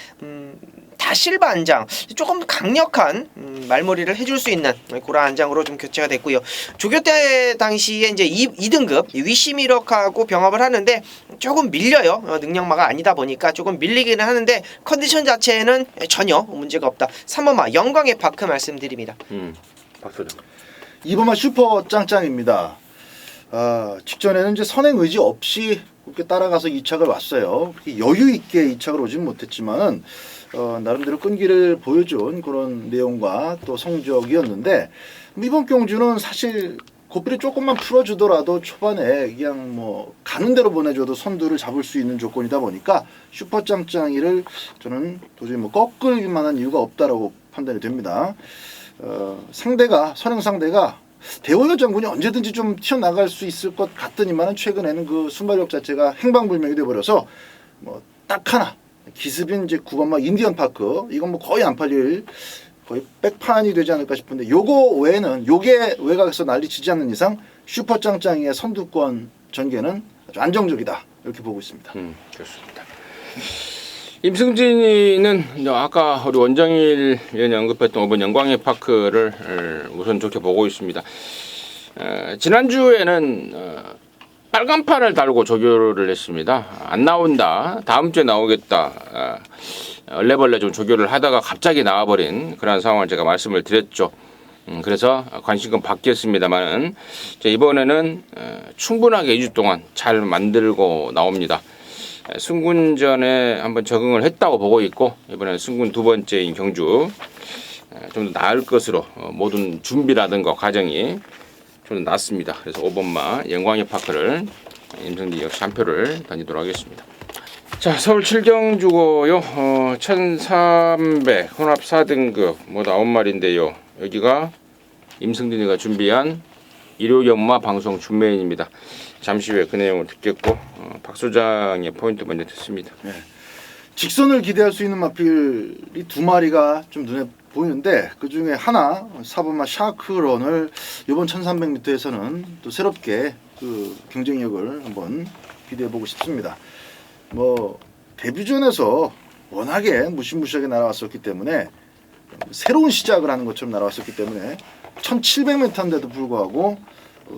다실바 안장 조금 강력한 말머리를 해줄 수 있는 그런 안장으로 좀 교체가 됐고요. 조교 때 당시에 이제 2등급 위시미럭하고 병합을 하는데 조금 밀려요. 능력마가 아니다 보니까 조금 밀리기는 하는데 컨디션 자체에는 전혀 문제가 없다. 3번마 영광의 파크 말씀드립니다. 박소장. 2번마 슈퍼 짱짱입니다. 직전에는 이제 선행 의지 없이 그렇게 따라가서 2착을 왔어요. 여유 있게 2착을 오진 못했지만은 나름대로 끈기를 보여준 그런 내용과 또 성적이었는데 이번 경주는 사실 고삐를 조금만 풀어주더라도 초반에 그냥 뭐 가는 대로 보내줘도 선두를 잡을 수 있는 조건이다 보니까 슈퍼 짱짱이를 저는 도저히 뭐 꺾을 만한 이유가 없다라고 판단이 됩니다. 상대가 선행 상대가 대호여 장군이 언제든지 좀 튀어나갈 수 있을 것 같더니만은 최근에는 그 순발력 자체가 행방불명이 돼버려서 뭐 딱 하나 기습인 이제 9번마 인디언 파크 이건 뭐 거의 안 팔릴 거의 백판이 되지 않을까 싶은데 요거 외에는 요게 외곽에서 난리치지 않는 이상 슈퍼 짱짱이의 선두권 전개는 아주 안정적이다 이렇게 보고 있습니다. 좋습니다. 임승진이는 아까 우리 원정일 위원이 언급했던 5번 영광의 파크를 우선 좋게 보고 있습니다. 지난주에는 빨간판을 달고 조교를 했습니다. 안 나온다. 다음 주에 나오겠다. 얼레벌레 좀 조교를 하다가 갑자기 나와버린 그런 상황을 제가 말씀을 드렸죠. 그래서 관심은 바뀌었습니다만 이번에는 충분하게 2주 동안 잘 만들고 나옵니다. 승군전에 한번 적응을 했다고 보고 있고 이번에는 승군 두 번째인 경주 좀 더 나을 것으로 모든 준비라든가 과정이 좀 더 낫습니다. 그래서 5번마 영광의 파크를 임승진 역시 한 표를 던지도록 하겠습니다. 자, 서울 7경주고요. 1300 혼합 4등급 모두 9마리인데요. 여기가 임승진이가 준비한 일요연마 방송 준메인입니다. 잠시 후에 그 내용을 듣겠고 박 소장의 포인트 먼저 듣습니다. 네. 직선을 기대할 수 있는 마필이 두 마리가 좀 눈에 보이는데 그 중에 하나 4번마 샤크런을 이번 1300m에서는 또 새롭게 그 경쟁력을 한번 기대해 보고 싶습니다. 뭐 데뷔전에서 워낙에 무시무시하게 날아왔었기 때문에 새로운 시작을 하는 것처럼 날아왔었기 때문에 1700m인데도 불구하고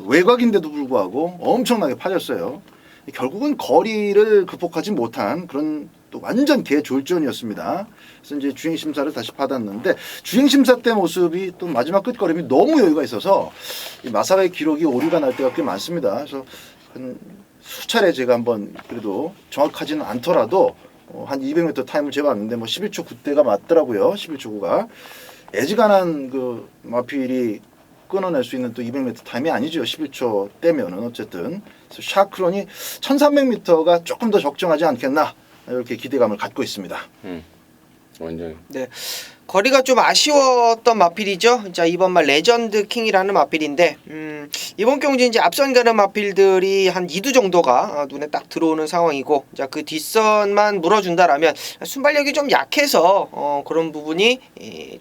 외곽인데도 불구하고 엄청나게 팔렸어요. 결국은 거리를 극복하지 못한 그런 또 완전 개졸전이었습니다. 그래서 이제 주행 심사를 다시 받았는데 주행 심사 때 모습이 또 마지막 끝걸음이 너무 여유가 있어서 이 마사의 기록이 오류가 날 때가 꽤 많습니다. 그래서 한 수차례 제가 한번 그래도 정확하지는 않더라도 한 200m 타임을 재봤는데 뭐 11초 9대가 맞더라고요. 11초 9가 애지간한 그 마필이 끊어낼 수 있는 또 200m 타임이 아니죠. 11초 떼면은 어쨌든 그래서 샤크론이 1300m가 조금 더 적정하지 않겠나 이렇게 기대감을 갖고 있습니다. 완전. 네. 거리가 좀 아쉬웠던 마필이죠. 자, 이번 말 레전드 킹이라는 마필인데 이번 경주 이제 앞선 가는 마필들이 한 2두 정도가 눈에 딱 들어오는 상황이고 자, 그 뒷선만 물어준다라면 순발력이 좀 약해서 그런 부분이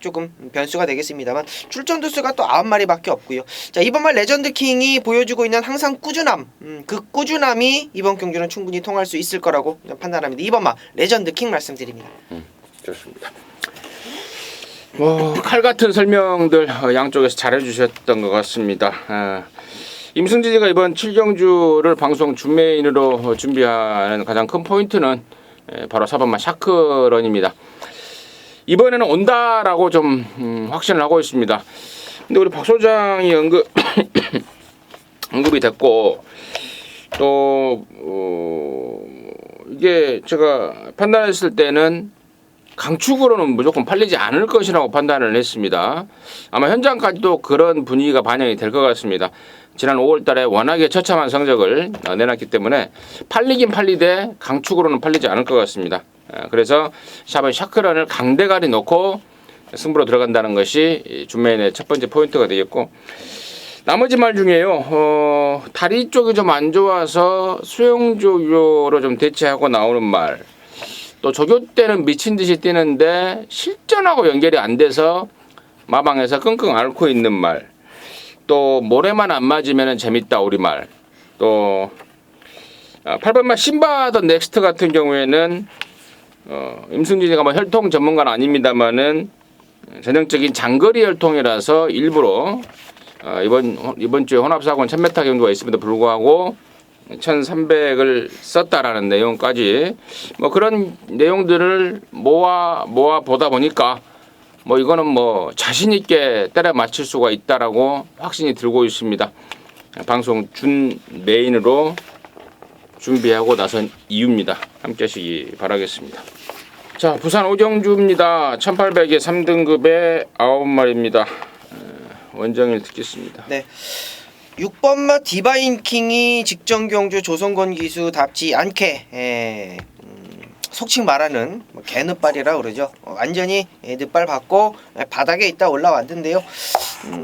조금 변수가 되겠습니다만 출전 두수가 또 9마리밖에 없고요. 자, 이번 말 레전드 킹이 보여주고 있는 항상 꾸준함 그 꾸준함이 이번 경주는 충분히 통할 수 있을 거라고 판단합니다. 이번 말 레전드 킹 말씀드립니다. 좋습니다. 칼 같은 설명들 양쪽에서 잘해주셨던 것 같습니다. 임승진이가 이번 7경주를 방송 준메인으로 준비하는 가장 큰 포인트는 바로 4번마 샤크런입니다. 이번에는 온다라고 좀 확신을 하고 있습니다. 근데 우리 박 소장이 언급이 됐고 또 이게 제가 판단했을 때는 강축으로는 무조건 팔리지 않을 것이라고 판단을 했습니다. 아마 현장까지도 그런 분위기가 반영이 될 것 같습니다. 지난 5월 달에 워낙에 처참한 성적을 내놨기 때문에 팔리긴 팔리되 강축으로는 팔리지 않을 것 같습니다. 그래서 샵은 샤크런을 강대가리 놓고 승부로 들어간다는 것이 이 준메인의 첫 번째 포인트가 되겠고, 나머지 말 중에요. 다리 쪽이 좀 안 좋아서 수영조교로 좀 대체하고 나오는 말, 또 조교 때는 미친 듯이 뛰는데 실전하고 연결이 안 돼서 마방에서 끙끙 앓고 있는 말, 또 모래만 안 맞으면 재밌다 우리말, 또 8번말 심바 더 넥스트 같은 경우에는 임승진이가 뭐 혈통 전문가는 아닙니다만은 전형적인 장거리 혈통이라서 일부러 이번 주에 혼합사고는 1000m 경주가 있음에도 불구하고 1300을 썼다라는 내용까지 뭐 그런 내용들을 모아 보다 보니까 뭐 이거는 뭐 자신 있게 때려 맞출 수가 있다라고 확신이 들고 있습니다. 방송 준 메인으로 준비하고 나선 이유입니다. 함께 하시기 바라겠습니다. 자, 부산 오경주입니다. 1800에 3등급에 9마리입니다. 원정일 듣겠습니다. 네. 6번마 디바인 킹이 직전 경주 조선권 기수답지 않게 속칭 말하는 개늪발이라 그러죠. 완전히 늪발 받고 바닥에 있다 올라왔는데요.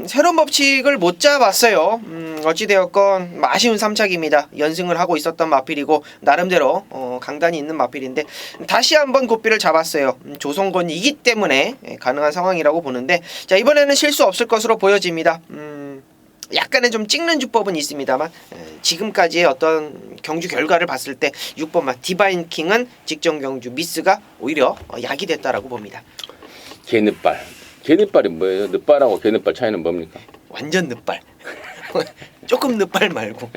새로운 법칙을 못 잡았어요. 어찌되었건 아쉬운 3착입니다. 연승을 하고 있었던 마필이고 나름대로 강단이 있는 마필인데 다시 한번 고삐를 잡았어요. 조선권이기 때문에 가능한 상황이라고 보는데, 자, 이번에는 실수 없을 것으로 보여집니다. 약간의 좀 찍는 주법은 있습니다만 지금까지의 어떤 경주 결과를 봤을 때 6번마 디바인 킹은 직전 경주 미스가 오히려 약이 됐다라고 봅니다. 개늪발. 개늪발이 뭐예요? 늪발하고 개늪발 차이는 뭡니까? 완전 늪발. 조금 늪발 말고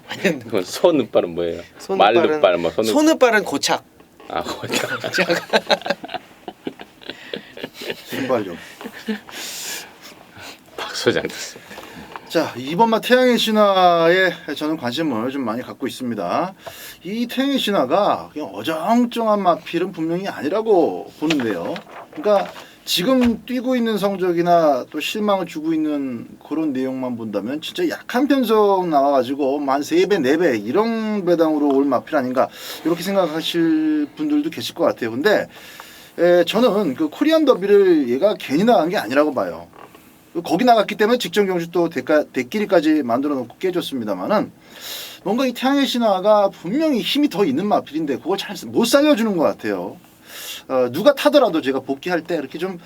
완전 늪발. 그럼 소늪발은 뭐예요? 말늪발, 뭐 소늪. 소늪발은 고착. 아, 고착. 순발력. 박 소장 됐습니다. 자, 이번마 태양의 신화에 저는 관심을 좀 많이 갖고 있습니다. 이 태양의 신화가 그냥 어정쩡한 마필은 분명히 아니라고 보는데요. 그러니까 지금 뛰고 있는 성적이나 또 실망을 주고 있는 그런 내용만 본다면 진짜 약한 편성 나와가지고 한 3배, 4배 이런 배당으로 올 마필 아닌가 이렇게 생각하실 분들도 계실 것 같아요. 근데 저는 그 코리안 더비를 얘가 괜히 나간 게 아니라고 봐요. 거기 나갔기 때문에 직전 경주 또 대끼리까지 만들어 놓고 깨졌습니다만은 뭔가 이 태양의 신화가 분명히 힘이 더 있는 마필인데 그걸 잘 못 살려주는 것 같아요. 누가 타더라도 제가 복귀할 때 이렇게 좀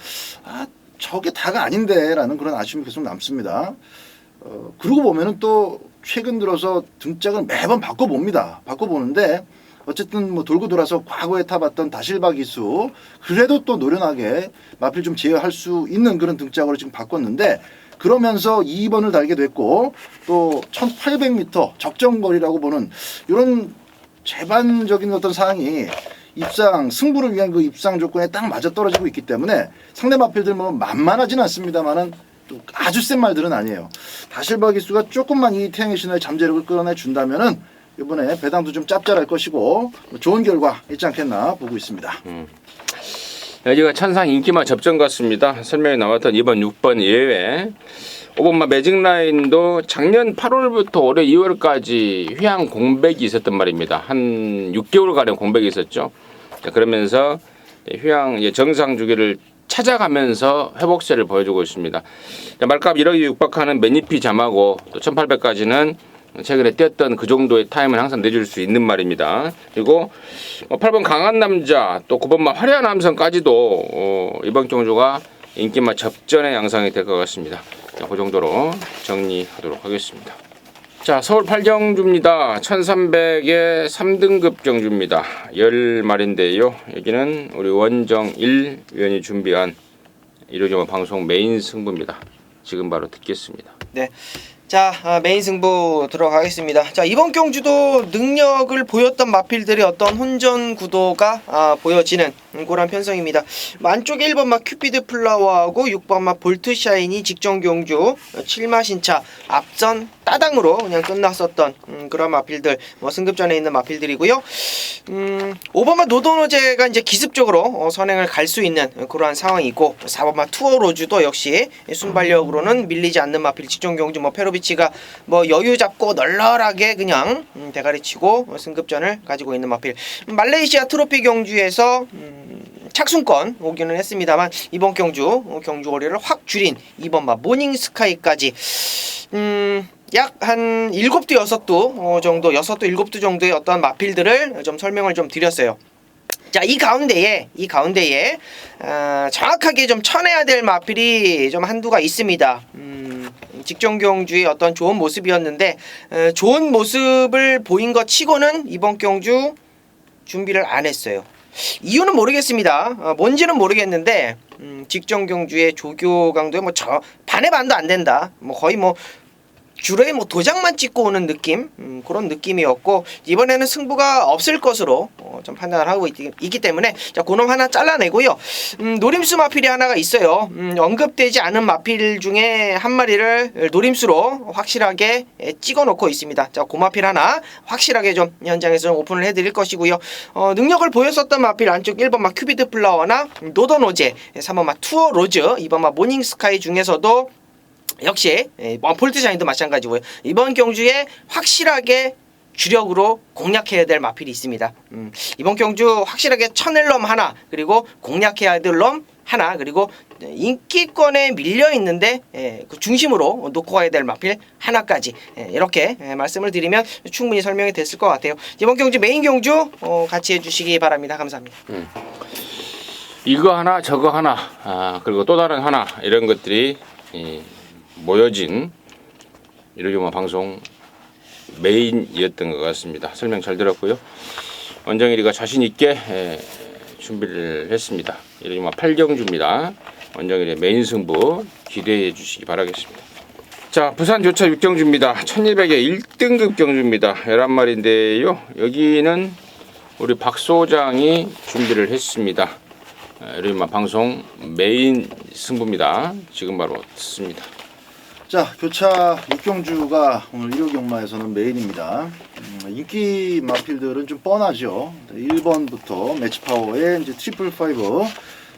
저게 다가 아닌데 라는 그런 아쉬움이 계속 남습니다. 그러고 보면은 또 최근 들어서 등짝을 매번 바꿔봅니다. 바꿔보는데 어쨌든 뭐 돌고 돌아서 과거에 타봤던 다실바 기수 그래도 또 노련하게 마필 좀 제어할 수 있는 그런 등짝으로 지금 바꿨는데, 그러면서 2번을 달게 됐고 또 1800m 적정거리라고 보는 이런 제반적인 어떤 사항이 입상 승부를 위한 그 입상 조건에 딱 맞아 떨어지고 있기 때문에 상대 마필들 뭐 만만하진 않습니다만은 또 아주 센 말들은 아니에요. 다실바 기수가 조금만 이 태양의 신화의 잠재력을 끌어내 준다면은 이번에 배당도 좀 짭짤할 것이고 좋은 결과 있지 않겠나 보고 있습니다. 여기가 천상 인기마 접전 같습니다. 설명이 나왔던 2번, 6번 예외. 5번마 매직 라인도 작년 8월부터 올해 2월까지 휴양 공백이 있었단 말입니다. 한 6개월가량 공백이 있었죠. 자, 그러면서 휴양 정상 주기를 찾아가면서 회복세를 보여주고 있습니다. 자, 말값 1억이 육박하는 매니피 잠하고 또 1800까지는 최근에 뛰었던 그 정도의 타임은 항상 내줄 수 있는 말입니다. 그리고 8번 강한 남자, 또 9번마 화려한 남성까지도 이번 경주가 인기마 접전의 양상이 될 것 같습니다. 자, 그 정도로 정리하도록 하겠습니다. 자, 서울 8경주입니다. 1300의 3등급 경주입니다. 10마리인데요. 여기는 우리 원정일 위원이 준비한 일요일 방송 메인 승부입니다. 지금 바로 듣겠습니다. 네. 자, 메인 승부 들어가겠습니다. 자, 이번 경주도 능력을 보였던 마필들의 어떤 혼전 구도가 보여지는 그런 편성입니다. 안쪽에 1번마 큐피드 플라워하고 6번마 볼트샤인이 직전 경주 7마 신차 앞선 따당으로 그냥 끝났었던 그런 마필들, 뭐 승급전에 있는 마필들이고요. 5번마 노도노제가 이제 기습적으로 선행을 갈 수 있는 그러한 상황이고, 4번마 투어로즈도 역시 순발력으로는 밀리지 않는 마필. 직전 경주 뭐 페로비치가 뭐 여유 잡고 널널하게 그냥 대가리 치고 승급전을 가지고 있는 마필. 말레이시아 트로피 경주에서 착순권 오기는 했습니다만 이번 경주 거리를 확 줄인 2번마 모닝스카이까지 약 한 7두 6두 정도, 6두 7두 정도의 어떤 마필들을 좀 설명을 좀 드렸어요. 자, 이 가운데에 정확하게 좀 쳐내야 될 마필이 좀 한두가 있습니다. 직전 경주의 어떤 좋은 모습이었는데 좋은 모습을 보인 것 치고는 이번 경주 준비를 안 했어요. 이유는 모르겠습니다. 뭔지는 모르겠는데 직전 경주의 조교 강도에 뭐 반의 반도 안 된다. 뭐 거의 뭐 주로에 뭐 도장만 찍고 오는 느낌, 그런 느낌이었고, 이번에는 승부가 없을 것으로 좀 판단을 하고 있기 때문에 자, 그놈 하나 잘라내고요. 노림수 마필이 하나가 있어요. 언급되지 않은 마필 중에 한 마리를 노림수로 확실하게 찍어놓고 있습니다. 자, 그 마필 하나 확실하게 좀 현장에서 좀 오픈을 해드릴 것이고요. 능력을 보였었던 마필 안쪽 1번마 큐비드 플라워나 노던오제, 3번마 투어 로즈, 2번마 모닝스카이 중에서도 역시 폴트샤인도 마찬가지고요. 이번 경주에 확실하게 주력으로 공략해야 될 마필이 있습니다. 이번 경주 확실하게 쳐낼 놈 하나, 그리고 공략해야 될 놈 하나, 그리고 인기권에 밀려 있는데 그 중심으로 놓고 가야 될 마필 하나까지, 이렇게 말씀을 드리면 충분히 설명이 됐을 것 같아요. 이번 경주 메인 경주 같이 해주시기 바랍니다. 감사합니다. 이거 하나 저거 하나 그리고 또 다른 하나, 이런 것들이 모여진 이러기만 방송 메인이었던 것 같습니다. 설명 잘 들었고요. 원정일이가 자신 있게 준비를 했습니다. 이러기만 8경주입니다. 원정일의 메인 승부 기대해 주시기 바라겠습니다. 자, 부산 조차 6경주입니다. 1200의 1등급 경주입니다. 11마리인데요. 여기는 우리 박 소장이 준비를 했습니다. 이러기만 방송 메인 승부입니다. 지금 바로 듣습니다. 자, 교차 6경주가 오늘 1호 경마에서는 메인입니다. 인기 마필들은 좀 뻔하죠. 1번부터 매치파워의 이제 트리플 파이브,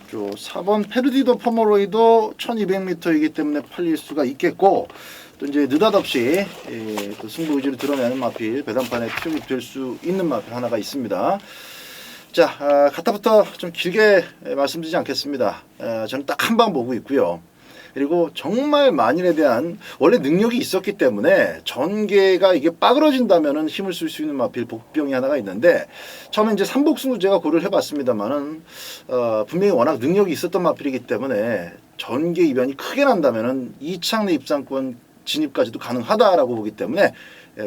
4번 페르디도 포머로이도 1200m이기 때문에 팔릴 수가 있겠고, 또 이제 느닷없이 또 승부 의지를 드러내는 마필, 배당판에 투입될 수 있는 마필 하나가 있습니다. 자, 갖다부터 좀 길게 말씀드리지 않겠습니다. 저는 딱 한 방 보고 있고요. 그리고 정말 만일에 대한 원래 능력이 있었기 때문에 전개가 이게 빠그러진다면은 힘을 쓸 수 있는 마필 복병이 하나가 있는데, 처음에 이제 삼복승도 제가 고려를 해봤습니다만은 분명히 워낙 능력이 있었던 마필이기 때문에 전개 이변이 크게 난다면은 이창내 입상권 진입까지도 가능하다라고 보기 때문에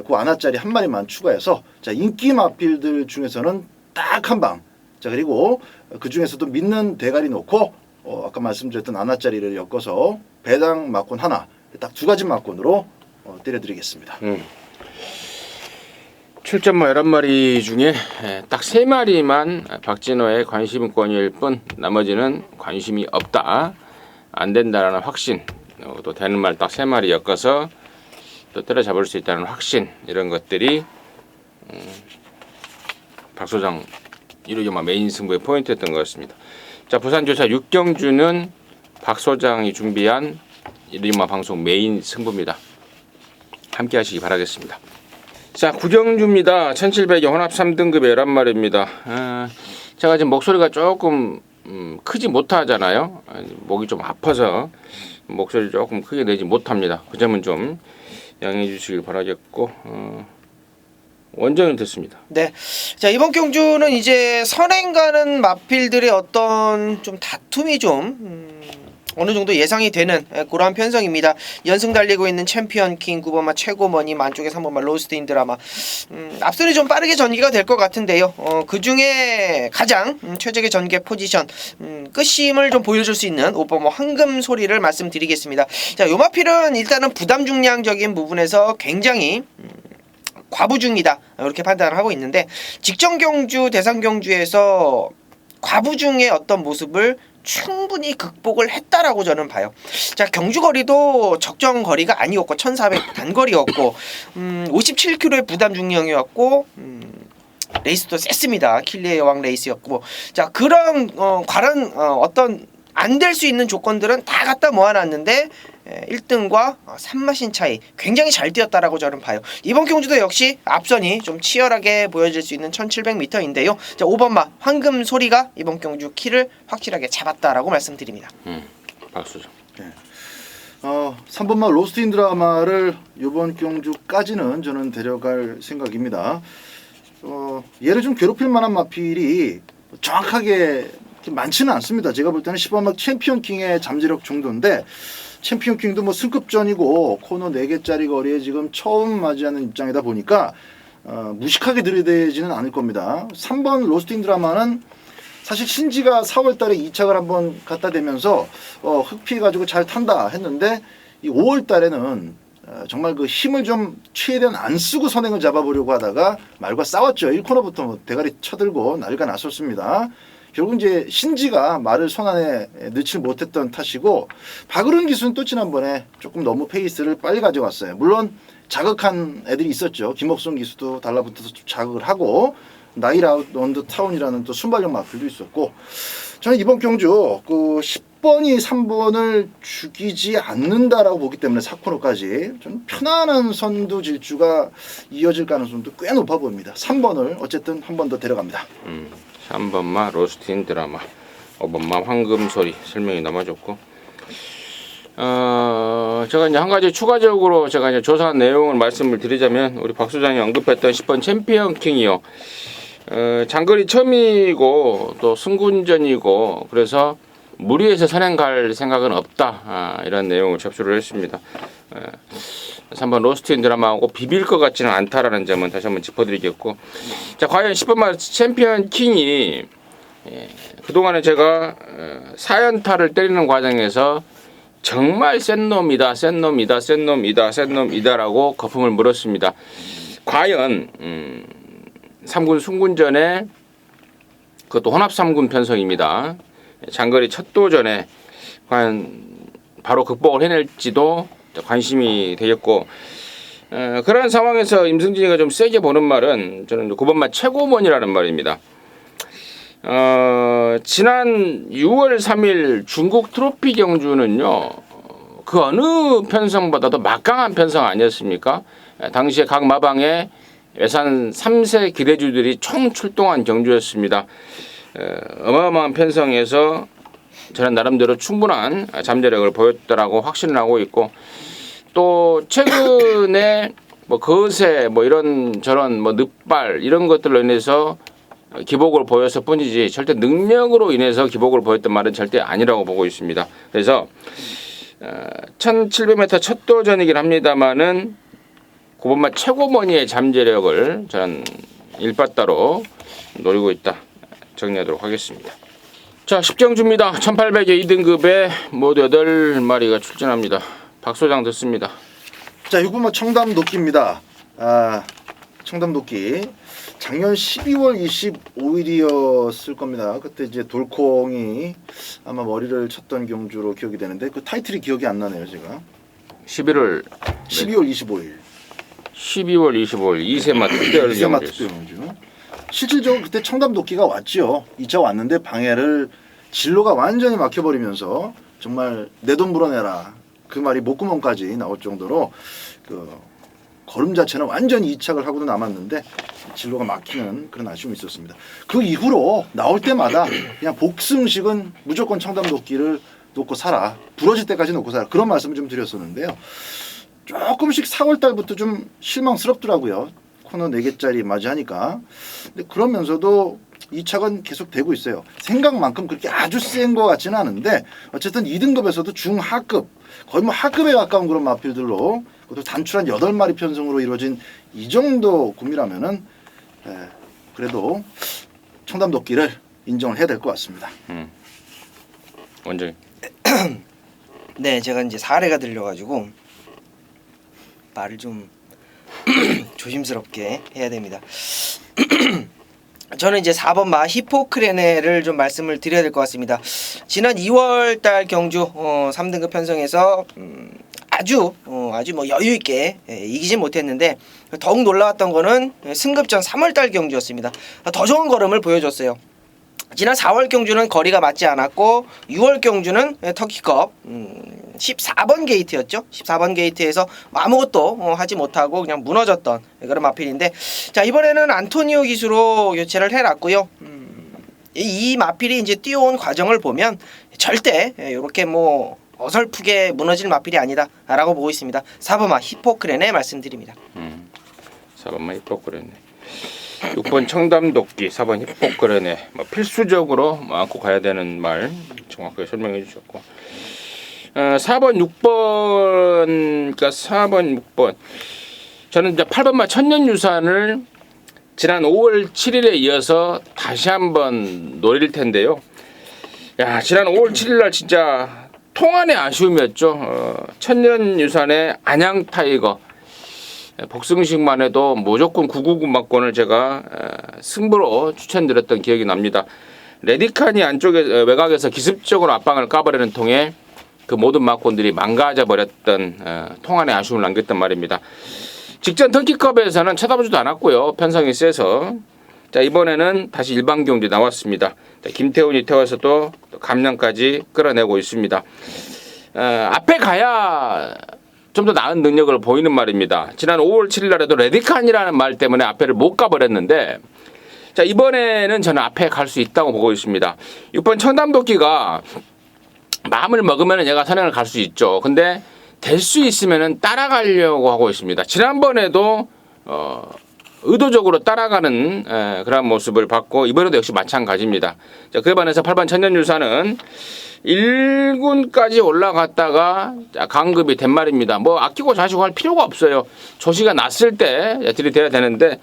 그 아나짜리 한 마리만 추가해서, 자, 인기 마필들 중에서는 딱 한 방, 자, 그리고 그 중에서도 믿는 대가리 놓고 아까 말씀드렸던 아나짜리를 엮어서 배당 막권 하나, 딱 2가지 막권으로 때려드리겠습니다. 출전마 11마리 중에 딱 3마리만 박진호의 관심권일 뿐, 나머지는 관심이 없다, 안 된다라는 확신, 또 되는 말 딱 3마리 엮어서 또 때려잡을 수 있다는 확신, 이런 것들이 박 소장 1호경마 메인 승부의 포인트였던 것 같습니다. 자, 부산조차 6경주는 박 소장이 준비한 1호경마 방송 메인 승부입니다. 함께 하시기 바라겠습니다. 자, 9경주입니다. 1700의 혼합 3등급의 11마리입니다. 제가 지금 목소리가 조금 크지 못하잖아요. 목이 좀 아파서 목소리 조금 크게 내지 못합니다. 그 점은 좀 양해해 주시길 바라겠고, 원정이 됐습니다. 네. 자, 이번 경주는 이제 선행 가는 마필들의 어떤 좀 다툼이 좀 어느 정도 예상이 되는 그러한 편성입니다. 연승 달리고 있는 챔피언 킹 9번마 최고머니, 안쪽에 3번마 로스트 인 드라마. 앞선이 좀 빠르게 전개가 될 것 같은데요. 그 중에 가장 최적의 전개 포지션, 끝심을 좀 보여줄 수 있는 5번마 황금 소리를 말씀드리겠습니다. 자, 요 마필은 일단은 부담 중량적인 부분에서 굉장히 과부중이다, 이렇게 판단을 하고 있는데, 직전 경주 대상 경주에서 과부중의 어떤 모습을 충분히 극복을 했다라고 저는 봐요. 자, 경주 거리도 적정 거리가 아니었고 1400 단거리였고 57km의 부담 중량이었고 레이스도 셌습니다. 킬리의 여왕 레이스였고 자 그런 과런 어떤 안 될 수 있는 조건들은 다 갖다 모아놨는데 1등과 3마신 차이 굉장히 잘 뛰었다라고 저는 봐요. 이번 경주도 역시 앞선이 좀 치열하게 보여질 수 있는 1700m인데요. 자 5번마 황금소리가 이번 경주 키를 확실하게 잡았다라고 말씀드립니다. 박수죠. 네. 3번마 로스트 인 드라마를 이번 경주까지는 저는 데려갈 생각입니다. 얘를 좀 괴롭힐 만한 마필이 정확하게 많지는 않습니다. 제가 볼 때는 10번마 챔피언 킹의 잠재력 정도인데 챔피언 킹도 뭐 승급전이고 코너 4개짜리 거리에 지금 처음 맞이하는 입장이다 보니까 무식하게 들이대지는 않을 겁니다. 3번 로스트 인 드라마는 사실 신지가 4월달에 2착을 한번 갖다 대면서 흑피해가지고 잘 탄다 했는데 이 5월달에는 정말 그 힘을 좀 최대한 안 쓰고 선행을 잡아보려고 하다가 말과 싸웠죠. 1코너부터 뭐 대가리 쳐들고 난리가 났었습니다. 결국 이제 신지가 말을 손 안에 넣지 못했던 탓이고 박으른 기수는 또 지난번에 조금 너무 페이스를 빨리 가져갔어요. 물론 자극한 애들이 있었죠. 김옥성 기수도 달라붙어서 좀 자극을 하고 나이라웃 언더 타운이라는 또 순발력 마필도 있었고 저는 이번 경주 그 10번이 3번을 죽이지 않는다라고 보기 때문에 4코너까지 좀 편안한 선두 질주가 이어질 가능성도 꽤 높아 보입니다. 3번을 어쨌든 한 번 더 데려갑니다. 3번마 로스트 인 드라마, 5번마 황금소리 설명이 남아줬고 제가 이제 한 가지 추가적으로 제가 이제 조사한 내용을 말씀을 드리자면 우리 박 소장이 언급했던 10번 챔피언 킹이요. 장거리 처음이고 또 승군전이고 그래서 무리해서 선행 갈 생각은 없다 이런 내용을 접수를 했습니다. 3번 로스트 인 드라마하고 비빌 것 같지는 않다라는 점은 다시 한번 짚어드리겠고 자 과연 10번마 챔피언 킹이 그동안에 제가 4연타를 때리는 과정에서 정말 센 놈이다 라고 거품을 물었습니다. 과연 3군 순군전에 그것도 혼합 3군 편성입니다. 장거리 첫 도전에 과연 바로 극복을 해낼지도 관심이 되겠고 그런 상황에서 임승진이가 좀 세게 보는 말은 저는 9번마 최고먼이라는 말입니다. 지난 6월 3일 중국 트로피 경주는요 그 어느 편성보다도 막강한 편성 아니었습니까? 당시에 각 마방에 외산 3세 기대주들이 총 출동한 경주였습니다. 어마어마한 편성에서 저는 나름대로 충분한 잠재력을 보였다라고 확신을 하고 있고 또 최근에 뭐 거세 뭐 이런 저런 뭐 늑발 이런 것들로 인해서 기복을 보였을 뿐이지 절대 능력으로 인해서 기복을 보였던 말은 절대 아니라고 보고 있습니다. 그래서 1700m 첫 도전이긴 합니다만은 9번마 최고머니의 잠재력을 저는 일바따로 노리고 있다 정리하도록 하겠습니다. 자 10경주입니다. 1800의 2등급에 모두 8마리가 출전합니다. 박 소장 듣습니다. 자 6번마 청담 도끼입니다. 청담 도끼 작년 12월 25일이었을 겁니다. 그때 이제 돌콩이 아마 머리를 쳤던 경주로 기억이 되는데 그 타이틀이 기억이 안 나네요 제가. 12월 25일 12월 2세마 특별 경주. 실질적으로 그때 청담 도끼가 왔죠. 2차 왔는데 방해를 진로가 완전히 막혀버리면서 정말 내 돈 불어내라 그 말이 목구멍까지 나올 정도로 그 걸음 자체는 완전히 이착을 하고도 남았는데 진로가 막히는 그런 아쉬움이 있었습니다. 그 이후로 나올 때마다 그냥 복승식은 무조건 청담 도끼를 놓고 살아. 부러질 때까지 놓고 살아. 그런 말씀을 좀 드렸었는데요. 조금씩 4월 달부터 좀 실망스럽더라고요. 코너 4개짜리 맞이하니까. 근데 그러면서도 이착은 계속 되고 있어요. 생각만큼 그렇게 아주 센 것 같지는 않은데 어쨌든 2등급에서도 중하급 거의 뭐 하급에 가까운 그런 마필들로 그것도 단출한 8마리 편성으로 이루어진 이 정도 구미라면은 그래도 청담 도끼를 인정을 해야 될 것 같습니다. 원장님. 네, 제가 이제 사례가 들려가지고 말을 좀 조심스럽게 해야 됩니다. 저는 이제 4번 마 히포크레네를 좀 말씀을 드려야 될 것 같습니다. 지난 2월 달 경주 3등급 편성에서 아주 뭐 여유 있게 이기진 못했는데 더욱 놀라웠던 거는 승급전 3월 달 경주였습니다. 더 좋은 걸음을 보여줬어요. 지난 4월 경주는 거리가 맞지 않았고 6월 경주는 터키컵 14번 게이트였죠. 14번 게이트에서 아무것도 하지 못하고 그냥 무너졌던 그런 마필인데, 자 이번에는 안토니오 기수로 교체를 해놨고요. 이 마필이 이제 뛰어온 과정을 보면 절대 이렇게 뭐 어설프게 무너질 마필이 아니다라고 보고 있습니다. 4번마 히포크레네 말씀드립니다. 4번만 히포크레네. 6번 청담도끼, 4번 히포크레네. 뭐 필수적으로 안고 가야 되는 말 정확하게 설명해 주셨고, 4번, 6번, 그러니까 4번, 6번. 저는 이제 8번마 천년유산을 지난 5월 7일에 이어서 다시 한번 노릴 텐데요. 야, 지난 5월 7일 날 진짜 통안의 아쉬움이었죠. 천년유산의 안양타이거. 복승식만 해도 무조건 999막권을 제가 승부로 추천드렸던 기억이 납니다. 레디칸이 안쪽에 외곽에서 기습적으로 앞방을 까버리는 통에 그 모든 막권들이 망가져 버렸던 통안의 아쉬움을 남겼단 말입니다. 직전 터키컵에서는 쳐다보지도 않았고요. 편성이 세서. 자, 이번에는 다시 일반 경기 나왔습니다. 자, 김태훈이 태워서도 감량까지 끌어내고 있습니다. 앞에 가야 좀 더 나은 능력을 보이는 말입니다. 지난 5월 7일 날에도 레디칸이라는 말 때문에 앞에를 못 가버렸는데, 자 이번에는 저는 앞에 갈 수 있다고 보고 있습니다. 6번 청담도끼가 마음을 먹으면 얘가 선행을 갈 수 있죠. 근데 될 수 있으면 따라가려고 하고 있습니다. 지난번에도 의도적으로 따라가는 그런 모습을 봤고, 이번에도 역시 마찬가지입니다. 자, 그에 반해서 8번 천년유산은 1군까지 올라갔다가 강급이 된 말입니다. 뭐 아끼고 자시고 할 필요가 없어요. 조시가 났을 때 들이대야 되는데,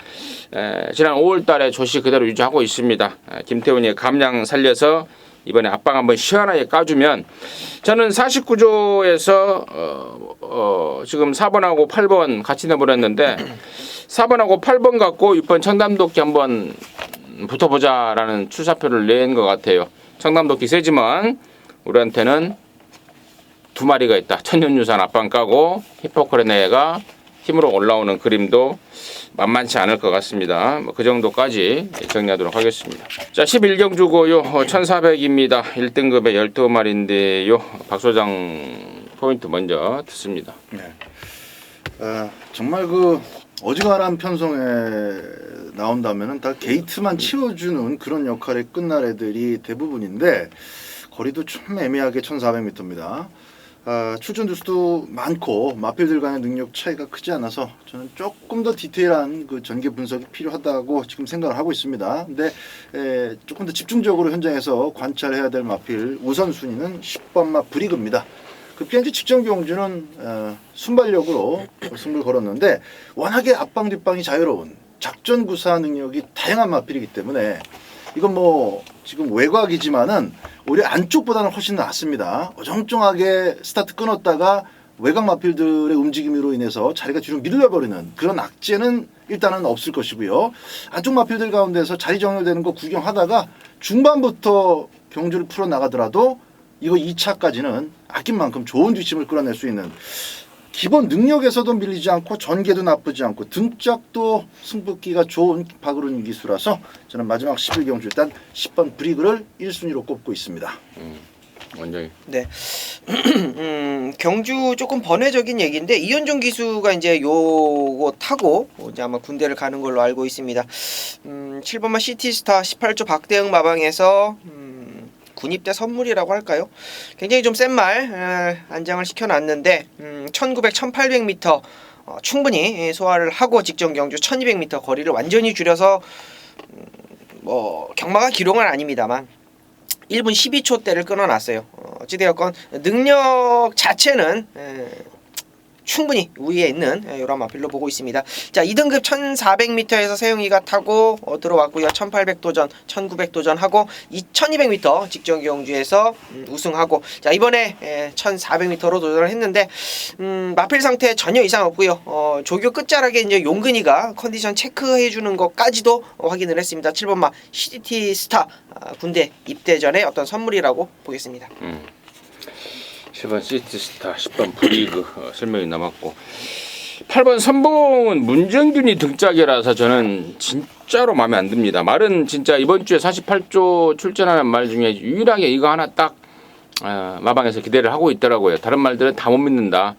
지난 5월 달에 조시 그대로 유지하고 있습니다. 김태훈이 감량 살려서 이번에 앞방 한번 시원하게 까주면, 저는 49조에서 지금 4번하고 8번 같이 내버렸는데 4번하고 8번 갖고 6번 청담도끼 한번 붙어보자라는 출사표를 낸 것 같아요. 청담도끼 세지만 우리한테는 두 마리가 있다. 천년유산 앞방 까고 히포크레네가 힘으로 올라오는 그림도 만만치 않을 것 같습니다. 그 정도까지 정리하도록 하겠습니다. 자, 11경주고요. 1400입니다. 1등급에 12마리인데요. 박 소장 포인트 먼저 듣습니다. 네. 정말 그 어지간한 편성에 나온다면은 다 게이트만 치워주는 그런 역할에 끝날 애들이 대부분인데, 거리도 좀 애매하게 1400m입니다. 출전 두수도 많고 마필들 간의 능력 차이가 크지 않아서 저는 조금 더 디테일한 그 전개 분석이 필요하다고 지금 생각을 하고 있습니다. 근데 조금 더 집중적으로 현장에서 관찰해야 될 마필 우선순위는 10번마 브리그입니다. 그 PNG 직전 경주는 순발력으로 승부를 걸었는데, 워낙에 앞방 뒷방이 자유로운 작전 구사 능력이 다양한 마필이기 때문에 이건 뭐 지금 외곽이지만은 오히려 안쪽보다는 훨씬 낫습니다. 어정쩡하게 스타트 끊었다가 외곽 마필들의 움직임으로 인해서 자리가 뒤로 밀려버리는 그런 악재는 일단은 없을 것이고요. 안쪽 마필들 가운데서 자리 정렬되는 거 구경하다가 중반부터 경주를 풀어나가더라도 이거 2차까지는 아낀 만큼 좋은 뒷심을 끌어낼 수 있는, 기본 능력에서도 밀리지 않고 전개도 나쁘지 않고 등짝도 승부기가 좋은 박으론 기수라서 저는 마지막 11경주 일단 10번 브리그를 1순위로 꼽고 있습니다. 원장님. 네. 경주 조금 번외적인 얘기인데, 이현종 기수가 이제 요거 타고 이제 아마 군대를 가는 걸로 알고 있습니다. 7번마 시티스타 18조 박대응 마방에서 군입대 선물이라고 할까요? 굉장히 좀 센 말 안장을 시켜놨는데 1900, 1800m 충분히 소화를 하고 직전 경주 1200m 거리를 완전히 줄여서 뭐 경마가 기록은 아닙니다만 1분 12초대를 끊어놨어요. 어찌되었건 능력 자체는 충분히 우위에 있는 이런 마필로 보고 있습니다. 자, 2등급 1400m에서 세영이가 타고 들어왔고요. 1800도전, 1900도전 하고 2200m 직전 경주에서 우승하고, 자, 이번에 1400m로 도전을 했는데 마필 상태 전혀 이상 없고요. 조교 끝자락에 이제 용근이가 컨디션 체크해 주는 것까지도 확인을 했습니다. 7번마 CDT 스타 군대 입대 전에 어떤 선물이라고 보겠습니다. 7번 시티스타, 10번 브리그 설명이 남았고, 8번 선봉은 문정균이 등짝이라서 저는 진짜로 마음에 안 듭니다. 말은 진짜 이번 주에 48조 출전하는 말 중에 유일하게 이거 하나 딱 마방에서 기대를 하고 있더라고요. 다른 말들은 다 못 믿는다.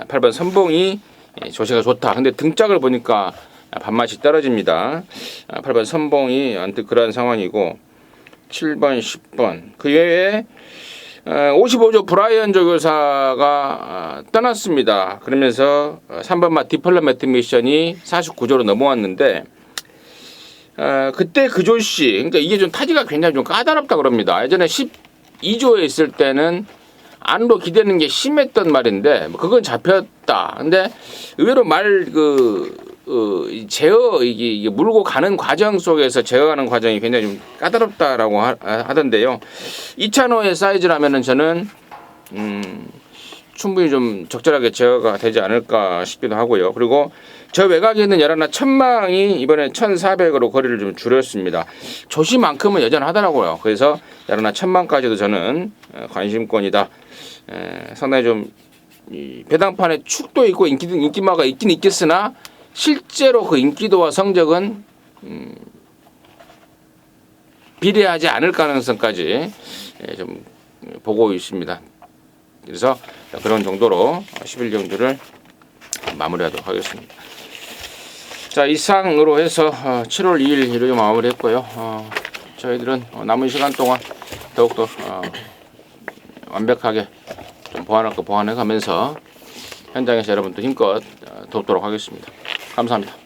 8번 선봉이 조세가 좋다. 근데 등짝을 보니까 밥맛이 떨어집니다. 8번 선봉이 언뜻 그런 상황이고, 7번, 10번 그 외에 55조 브라이언 조교사가 떠났습니다. 그러면서 3번마 디플로매트 미션이 49조로 넘어왔는데, 그때 그 조씨, 그러니까 이게 좀 타지가 굉장히 좀 까다롭다 그럽니다. 예전에 12조에 있을 때는 안으로 기대는 게 심했던 말인데 그건 잡혔다. 근데 의외로 제어 이게 물고 가는 과정 속에서 제어하는 과정이 굉장히 좀 까다롭다라고 하던데요. 2차로의 사이즈라면은 저는 충분히 좀 적절하게 제어가 되지 않을까 싶기도 하고요. 그리고 저 외곽에 있는 열하나 천망이 이번에 1400으로 거리를 좀 줄였습니다. 조시만큼은 여전하더라고요. 그래서 열하나 천망까지도 저는 관심권이다. 상당히 좀 배당판에 축도 있고 인기마가 있긴 있겠으나 실제로 그 인기도와 성적은 비례하지 않을 가능성까지 좀 보고 있습니다. 그래서 그런 정도로 11경주를 마무리하도록 하겠습니다. 자, 이상으로 해서 7월 2일 일요일 마무리했고요. 저희들은 남은 시간 동안 더욱더 완벽하게 좀 보완할 거 보완해 가면서 현장에서 여러분도 힘껏 돕도록 하겠습니다. 감사합니다.